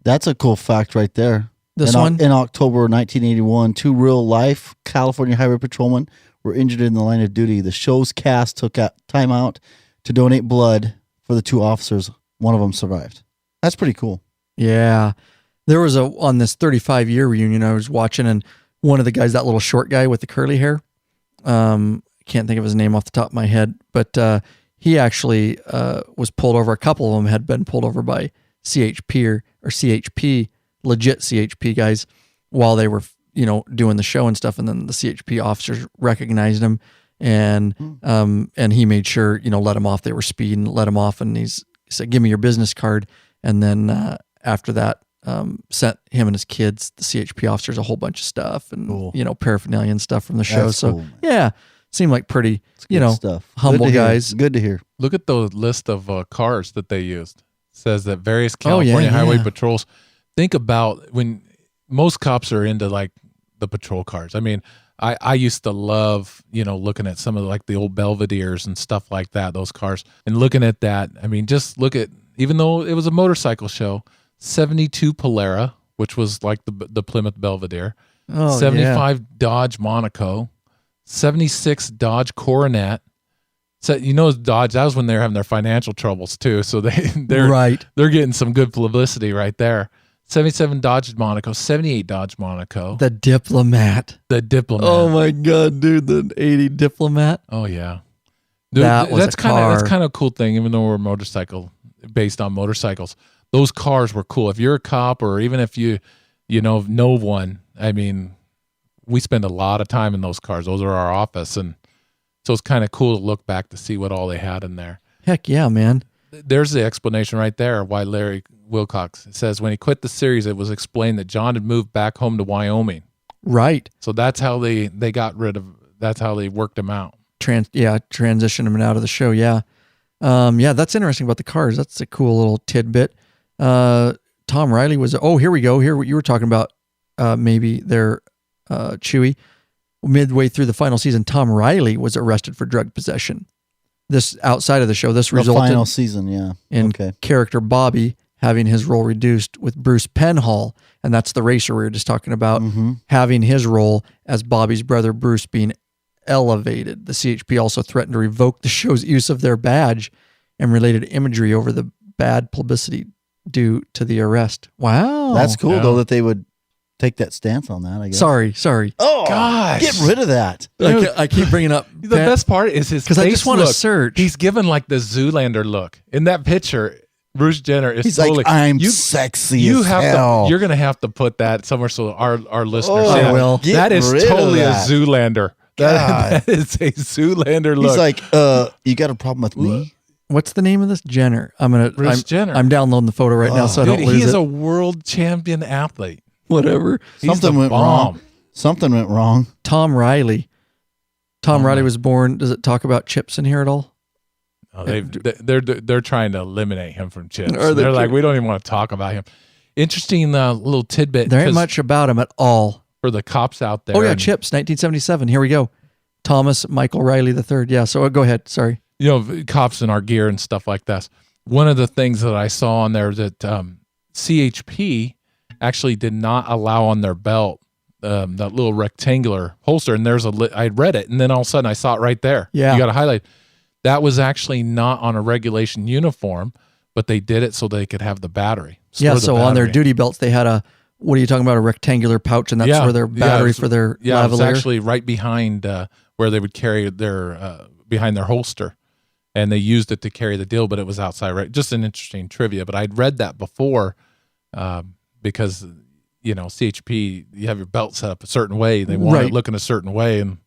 That's a cool fact right there. In October 1981, 2 real-life California highway patrolmen were injured in the line of duty. The show's cast took time out to donate blood for the 2 officers. One of them survived. That's pretty cool. Yeah. There was on this 35-year reunion I was watching, and one of the guys, that little short guy with the curly hair, can't think of his name off the top of my head, but he actually was pulled over. A couple of them had been pulled over by CHP or CHP, legit CHP guys, while they were doing the show and stuff, and then the CHP officers recognized him, and he made sure let him off. They were speeding, let him off, and he said, "Give me your business card." And then after that, sent him and his kids, the CHP officers, a whole bunch of stuff and paraphernalia and stuff from the show. That's cool, yeah, seemed like pretty stuff. humble guys. Good to hear. Look at the list of cars that they used. It says that various California highway patrols. Think about when most cops are into like the patrol cars. I mean, I used to love, looking at some of the old Belvederes and stuff like that, those cars, and looking at that. I mean, just look at, even though it was a motorcycle show, 72 Polara, which was like the Plymouth Belvedere, 75 Dodge Monaco, 76 Dodge Coronet. So Dodge, that was when they were having their financial troubles too. So they're getting some good publicity right there. 77 Dodge Monaco, 78 Dodge Monaco. The Diplomat. Oh my God, dude, the 80 Diplomat. Oh yeah. Dude, that's kind of a cool thing, even though we're based on motorcycles. Those cars were cool. If you're a cop, or even if you know one, I mean, we spend a lot of time in those cars. Those are our office, and so it's kind of cool to look back to see what all they had in there. Heck yeah, man. There's the explanation right there why Larry Wilcox says when he quit the series, it was explained that John had moved back home to Wyoming. Right. So that's how they got rid of. That's how they worked him out. Transitioned him out of the show. Yeah. That's interesting about the cars. That's a cool little tidbit. Tom Riley was. Oh, here we go. Here you were talking about maybe their Chewy. Midway through the final season, Tom Riley was arrested for drug possession. This outside of the show, this resulted final season, in character Bobby having his role reduced, with Bruce Penhall, and that's the racer we were just talking about, having his role as Bobby's brother Bruce being elevated. The CHP also threatened to revoke the show's use of their badge and related imagery over the bad publicity due to the arrest. Wow. That's cool, though, that they would take that stance on that, I guess. Sorry. Oh, Gosh. get rid of that. I keep bringing up The best part is his face. because I just want to look. search. He's given like the Zoolander look in that picture. Bruce Jenner is He's totally. like, I'm sexy You as have hell. to. You're gonna have to put that somewhere so our listeners. Oh, see I will. get That is rid of totally a that. Zoolander. God. That is a Zoolander look. He's like, you got a problem with me? What's the name of this? Jenner. Bruce Jenner. I'm downloading the photo right now, so I Dude, don't lose he is it. a world champion athlete. Whatever. He's Something the went bomb. wrong. Something went wrong. Tom Riley. Tom Riley was born. Does it talk about chips in here at all? Oh, they're trying to eliminate him from chips. Are they They're like, we don't even want to talk about him. Interesting little tidbit. There ain't 'cause much about him at all. for the cops out there. Oh yeah, and, chips, 1977. Here we go. Thomas Michael Riley III. Yeah. So go ahead. Sorry. you know, cops in our gear and stuff like that. One of the things that I saw on there that CHP actually did not allow on their belt that little rectangular holster, and I read it, and then all of a sudden I saw it right there. Yeah. You got to highlight. That was actually not on a regulation uniform, but they did it so they could have the battery. Yeah. store the So on their battery. duty belts, they had what are you talking about? A rectangular pouch, and that's where their battery for their yeah, it was lavalier. actually right behind where they would carry their behind their holster, and they used it to carry the deal, but it was outside. Right, just an interesting trivia. But I'd read that before because you know CHP, you have your belt set up a certain way, they want it looking a certain way, and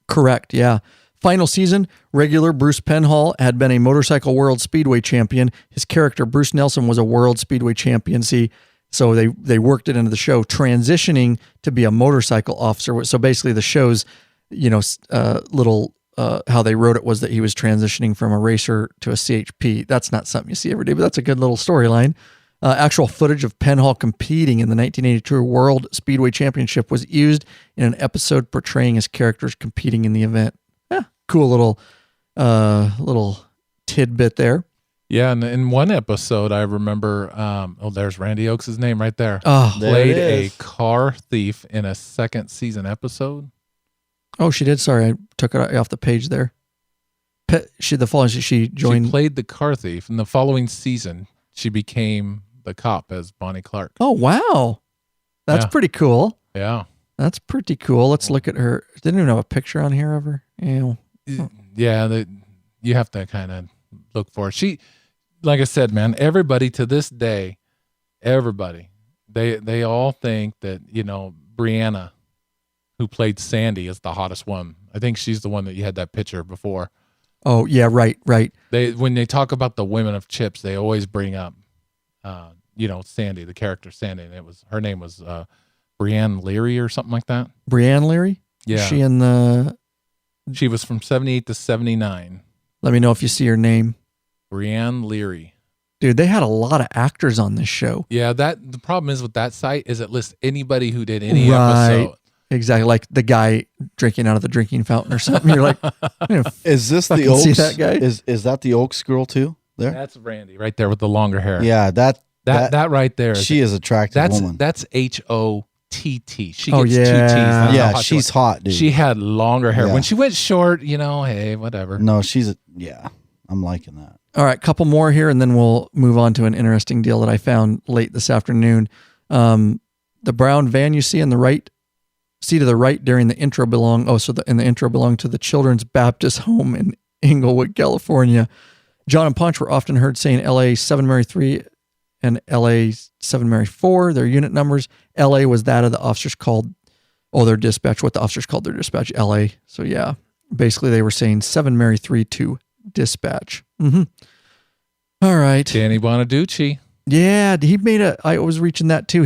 correct, yeah. Final season, regular Bruce Penhall had been a motorcycle world speedway champion. His character, Bruce Nelson, was a world speedway champion. See, so they worked it into the show, transitioning to be a motorcycle officer. So basically the show's, you know, how they wrote it was that he was transitioning from a racer to a CHP. That's not something you see every day, but that's a good little storyline. Actual footage of Penhall competing in the 1982 World Speedway Championship was used in an episode portraying his characters competing in the event. Cool little tidbit there. yeah. And in one episode, I remember. There's Randi Oakes' name right there. Oh, Played There it a is. car thief in a second season episode. oh, she did. Sorry, I took it off the page there. She joined. She played the car thief. In the following season, she became the cop as Bonnie Clark. Oh, wow. That's Yeah. pretty cool. Yeah. That's pretty cool. Let's look at her. Didn't even have a picture on here of her. Ew. Yeah, you have to kind of look for it. She, like I said, man, everybody to this day, they all think that, you know, Brianna, who played Sandy, is the hottest one. I think she's the one that you had that picture before. Oh, yeah, right. When they talk about the women of CHIP's, they always bring up, you know, Sandy, the character Sandy, and her name was Brianne Leary or something like that. Brianne Leary? Yeah. She was from 78 to 79. let me know if you see her name. Brianne Leary. Dude, they had a lot of actors on this show. Yeah, the problem is with that site is it lists anybody who did any Right. episode. Exactly. Like the guy drinking out of the drinking fountain or something. You're like, Is this the Fucking Oaks? see that guy? Is that the Oaks girl too? There. That's Randy right there with the longer hair. Yeah, that right there. she is attractive woman. That's HOTT. She Oh, gets yeah. two T's. not Yeah, how hot she she's was. hot, dude. She had longer hair. Yeah. When she went short, you know, hey, whatever. No, yeah. I'm liking that. all right, couple more here, and then we'll move on to an interesting deal that I found late this afternoon. The brown van you see on the right, see to the right during the intro belonged to the Children's Baptist Home in Inglewood, California. John and Ponch were often heard saying LA 7 Mary 3 and LA 7 Mary 4, their unit numbers. LA was that of the officers called, their dispatch, what the officers called their dispatch, LA. So yeah, basically they were saying 7 Mary 3 to dispatch. Mm-hmm. All right. Danny Bonaducci. Yeah, I was reaching that too.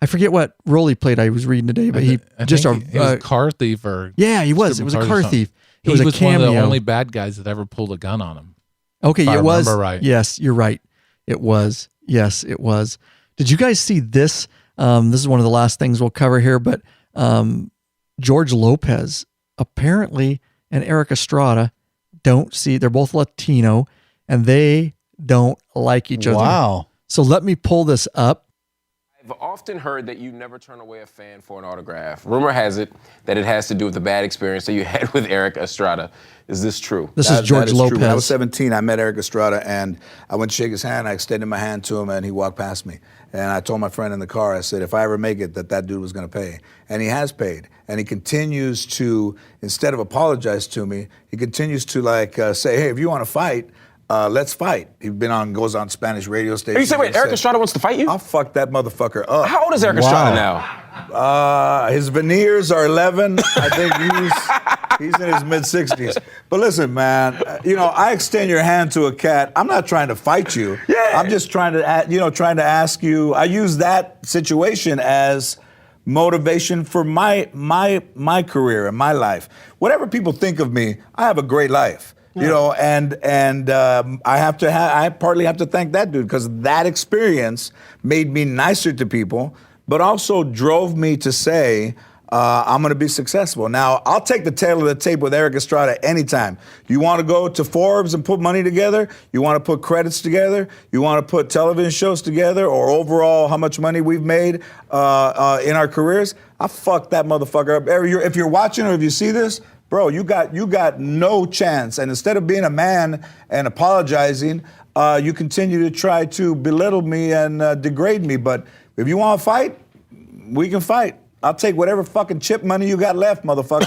I forget what role he played. I was reading today, but I think he was a car thief or yeah, he was. It was a car something. thief. It He was a one cameo. of the only bad guys that ever pulled a gun on him. Okay, if I it was. remember right. Yes, you're right. It was. Yes, it was. Did you guys see this? This is one of the last things we'll cover here, but George Lopez apparently and Erik Estrada they're both Latino and they don't like each other. Wow. So let me pull this up. I've often heard that you never turn away a fan for an autograph. Rumor has it that it has to do with the bad experience that you had with Erik Estrada. Is this true? This is George Lopez. True. When I was 17, I met Erik Estrada, and I went to shake his hand. I extended my hand to him, and he walked past me. And I told my friend in the car, I said, if I ever make it, that dude was going to pay. And he has paid. And he continues to, instead of apologize to me, he continues to say, hey, if you want to fight, let's fight. He's goes on Spanish radio stations. Are you saying, wait, Erik Estrada wants to fight you? I'll fuck that motherfucker up. How old is Erik Estrada now? His veneers are 11. I think he's in his mid-60s. But listen, man, I extend your hand to a cat. I'm not trying to fight you. Yeah. I'm just trying to ask you. I use that situation as motivation for my career and my life. Whatever people think of me, I have a great life. And I partly have to thank that dude, because that experience made me nicer to people, but also drove me to say, I'm going to be successful. Now, I'll take the tail of the tape with Erik Estrada anytime. You want to go to Forbes and put money together? You want to put credits together? You want to put television shows together, or overall how much money we've made in our careers? I fuck that motherfucker up. If you're watching or if you see this, bro, you got no chance. And instead of being a man and apologizing, you continue to try to belittle me and degrade me. But if you want to fight, we can fight. I'll take whatever fucking chip money you got left, motherfucker.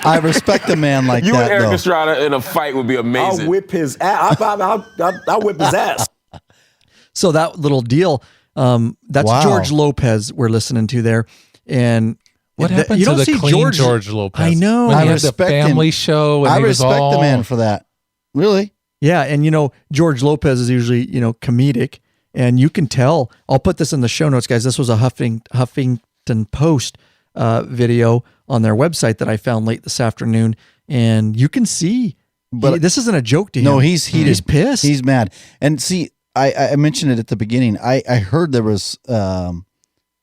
I respect a man like you that, and Erik though. Estrada in a fight would be amazing. I'll whip his ass. I'll whip his ass. So that little deal, that's Wow. George Lopez we're listening to there. And What happened you to don't the see clean George Lopez? I know. When I he had the respect family him. show. And I he was respect all, the man for that. Really? Yeah, and George Lopez is usually, comedic, and you can tell. I'll put this in the show notes, guys. This was a Huffington Post video on their website that I found late this afternoon, and you can see. But this isn't a joke to him. No, he's heated. He's pissed. He's mad. And see, I mentioned it at the beginning. I heard there was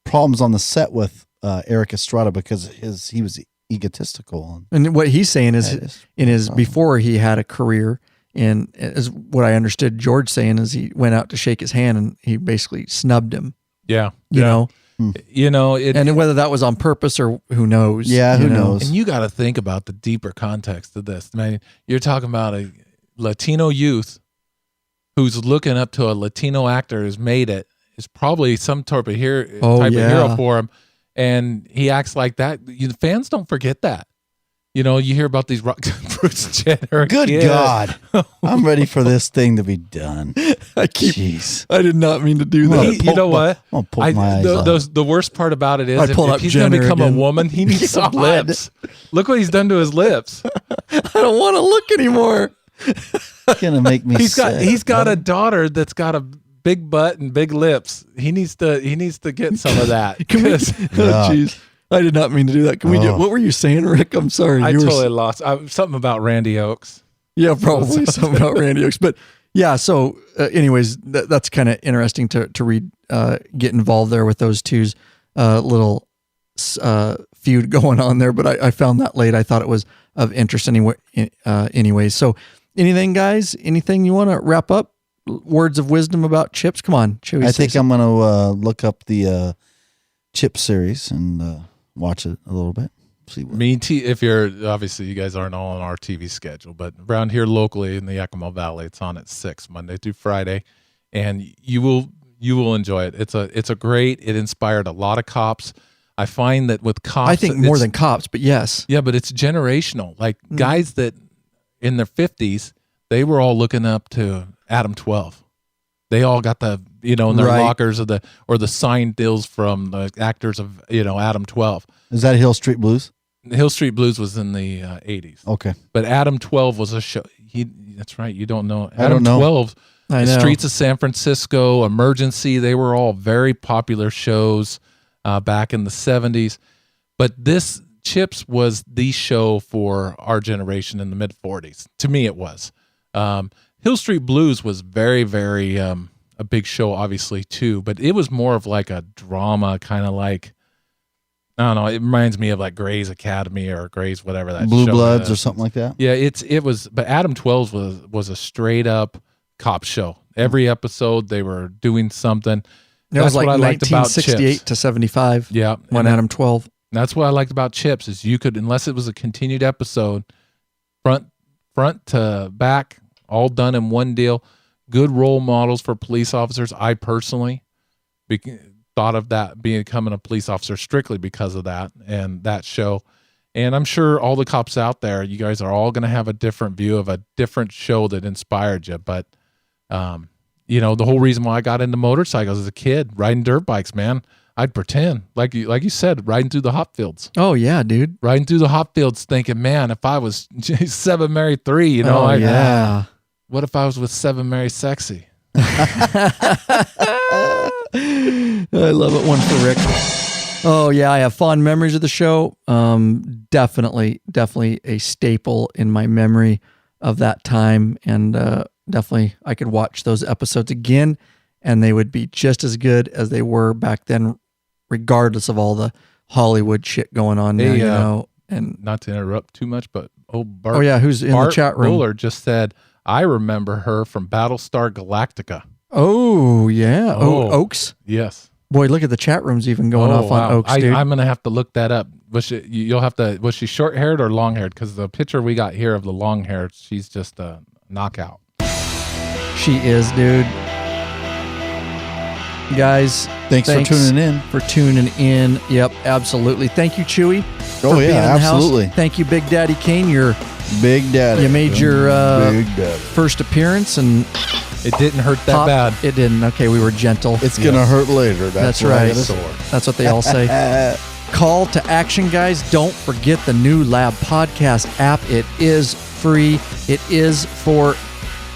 problems on the set with Erik Estrada because he was egotistical. And what he's saying is, before he had a career, and as what I understood George saying is he went out to shake his hand and he basically snubbed him. Yeah. You know? And whether that was on purpose or who knows. Yeah, who knows? And you got to think about the deeper context of this. I mean, you're talking about a Latino youth who's looking up to a Latino actor who's made it. Is probably some type of hero for him. And he acts like that. Fans don't forget that. You hear about these Bruce Jenner. Good God. I'm ready for this thing to be done. Jeez. I did not mean to do that. You know what? I'll poke my eyes out. The worst part about it is I'd pull if up he's going to Jenner become again. a woman, he needs some lips. Look what he's done to his lips. I don't want to look anymore. It's going to make me sick. He's got a daughter that's got a big butt and big lips. He needs to get some of that. Can we? Yeah. Jeez. I did not mean to do that. Can we do? What were you saying, Rick? I'm sorry. I totally lost. Something about Randy Oakes. Yeah, probably something about Randi Oakes. But yeah, so anyways, that's kind of interesting to read, get involved there with those two's little feud going on there. But I found that late. I thought it was of interest anyway. So anything, guys? Anything you want to wrap up? Words of wisdom about chips? Come on, Chewy. I think I'm going to look up the Chip series and watch it a little bit. See what. If you're obviously you guys aren't all on our TV schedule, but around here locally in the Yakima Valley, it's on at 6 Monday through Friday, and you will enjoy it. It's a great. It inspired a lot of cops. I find that with cops, I think more than cops, but yes, yeah, but it's generational. Like guys that in their 50s, they were all looking up to Adam 12. They all got the in their lockers of the signed deals from the actors of Adam 12. Is that Hill Street Blues? Hill Street Blues was in the 80s. Okay. But Adam 12 was a show. That's right. You don't know. I don't know. 12, I The know. Streets of San Francisco, Emergency, they were all very popular shows back in the 70s. But this Chips was the show for our generation in the mid 40s. To me, it was. Hill Street Blues was very, very a big show, obviously, too. But it was more of like a drama, kind of like, I don't know. It reminds me of like Grey's Academy or Grey's whatever that Blue show Bloods is. or something like that. Yeah, it was. But Adam 12 was a straight up cop show. Every episode they were doing something, It was like what I liked about 1968 Chips. to 75. Yeah, When and Adam 12. that's what I liked about Chips is you could, unless it was a continued episode, front to back, all done in one deal. Good role models for police officers. I personally thought of that becoming a police officer strictly because of that and that show. And I'm sure all the cops out there, you guys are all going to have a different view of a different show that inspired you. But, you know, the whole reason why I got into motorcycles as a kid, riding dirt bikes, man, I'd pretend, like you said, riding through the hop fields. Oh, yeah, dude. Riding through the hop fields thinking, man, if I was 7 Mary 3, you know, yeah. What if I was with 7 Mary Sexy? I love it. One for Rick. Oh, yeah, I have fond memories of the show. Definitely a staple in my memory of that time. And definitely I could watch those episodes again, and they would be just as good as they were back then, regardless of all the Hollywood shit going on now, you know. And not to interrupt too much, but Bart, oh, yeah, who's in the chat room? Buller just said, I remember her from Battlestar Galactica. Oh, yeah. Oh, Oakes? Yes. Boy, look at the chat rooms even going off on Oakes, dude. I'm going to have to look that up. Was she short-haired or long-haired? Because the picture we got here of the long hair, she's just a knockout. She is, dude. Guys, thanks for tuning in. Yep, absolutely. Thank you, Chewy. Oh, yeah, absolutely. Thank you, Big Daddy Kane. Big Daddy. You made your Big Daddy. first appearance, and it didn't hurt that bad. It didn't. Okay, we were gentle. It's going to hurt later. That's right. That's what they all say. Call to action, guys. Don't forget the new Lab Podcast app. It is free. It is for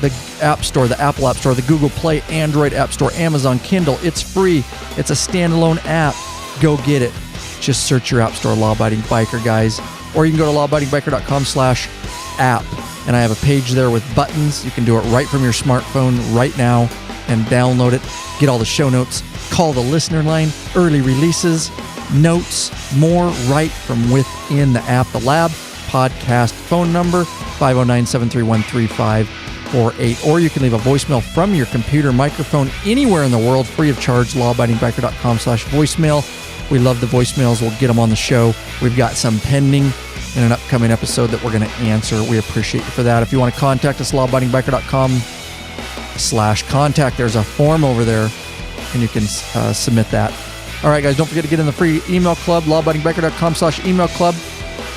the App Store, the Apple App Store, the Google Play, Android App Store, Amazon Kindle. It's free. It's a standalone app. Go get it. Just search your App Store, Law Abiding Biker, guys. Or you can go to lawabidingbiker.com/app. And I have a page there with buttons. You can do it right from your smartphone right now and download it. Get all the show notes. Call the listener line. Early releases, notes, more right from within the app. The Lab Podcast phone number, 509-731-3548. Or you can leave a voicemail from your computer microphone anywhere in the world, free of charge, lawabidingbiker.com/voicemail. We love the voicemails. We'll get them on the show. We've got some pending in an upcoming episode that we're going to answer. We appreciate you for that. If you want to contact us, lawabidingbiker.com/contact. There's a form over there, and you can submit that. All right, guys, don't forget to get in the free email club, lawabidingbiker.com/email club.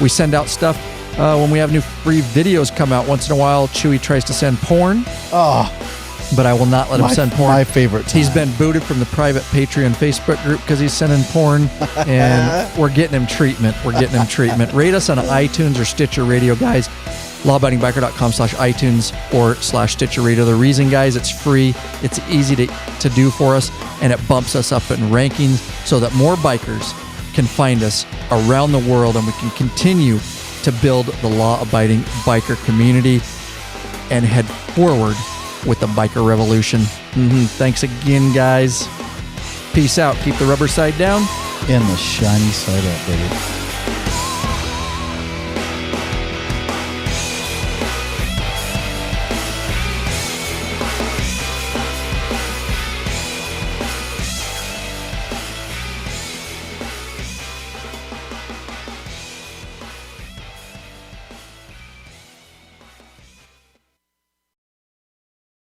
We send out stuff when we have new free videos come out. Once in a while, Chewy tries to send porn. Oh, but I will not let him send porn. My favorite time. He's been booted from the private Patreon Facebook group because he's sending porn, and we're getting him treatment. Rate us on iTunes or Stitcher Radio, guys. lawabidingbiker.com/iTunes or /Stitcher Radio. The reason, guys, it's free. It's easy to do for us, and it bumps us up in rankings so that more bikers can find us around the world, and we can continue to build the law-abiding biker community and head forward with the biker revolution. Thanks again, guys. Peace out. Keep the rubber side down and the shiny side up, baby.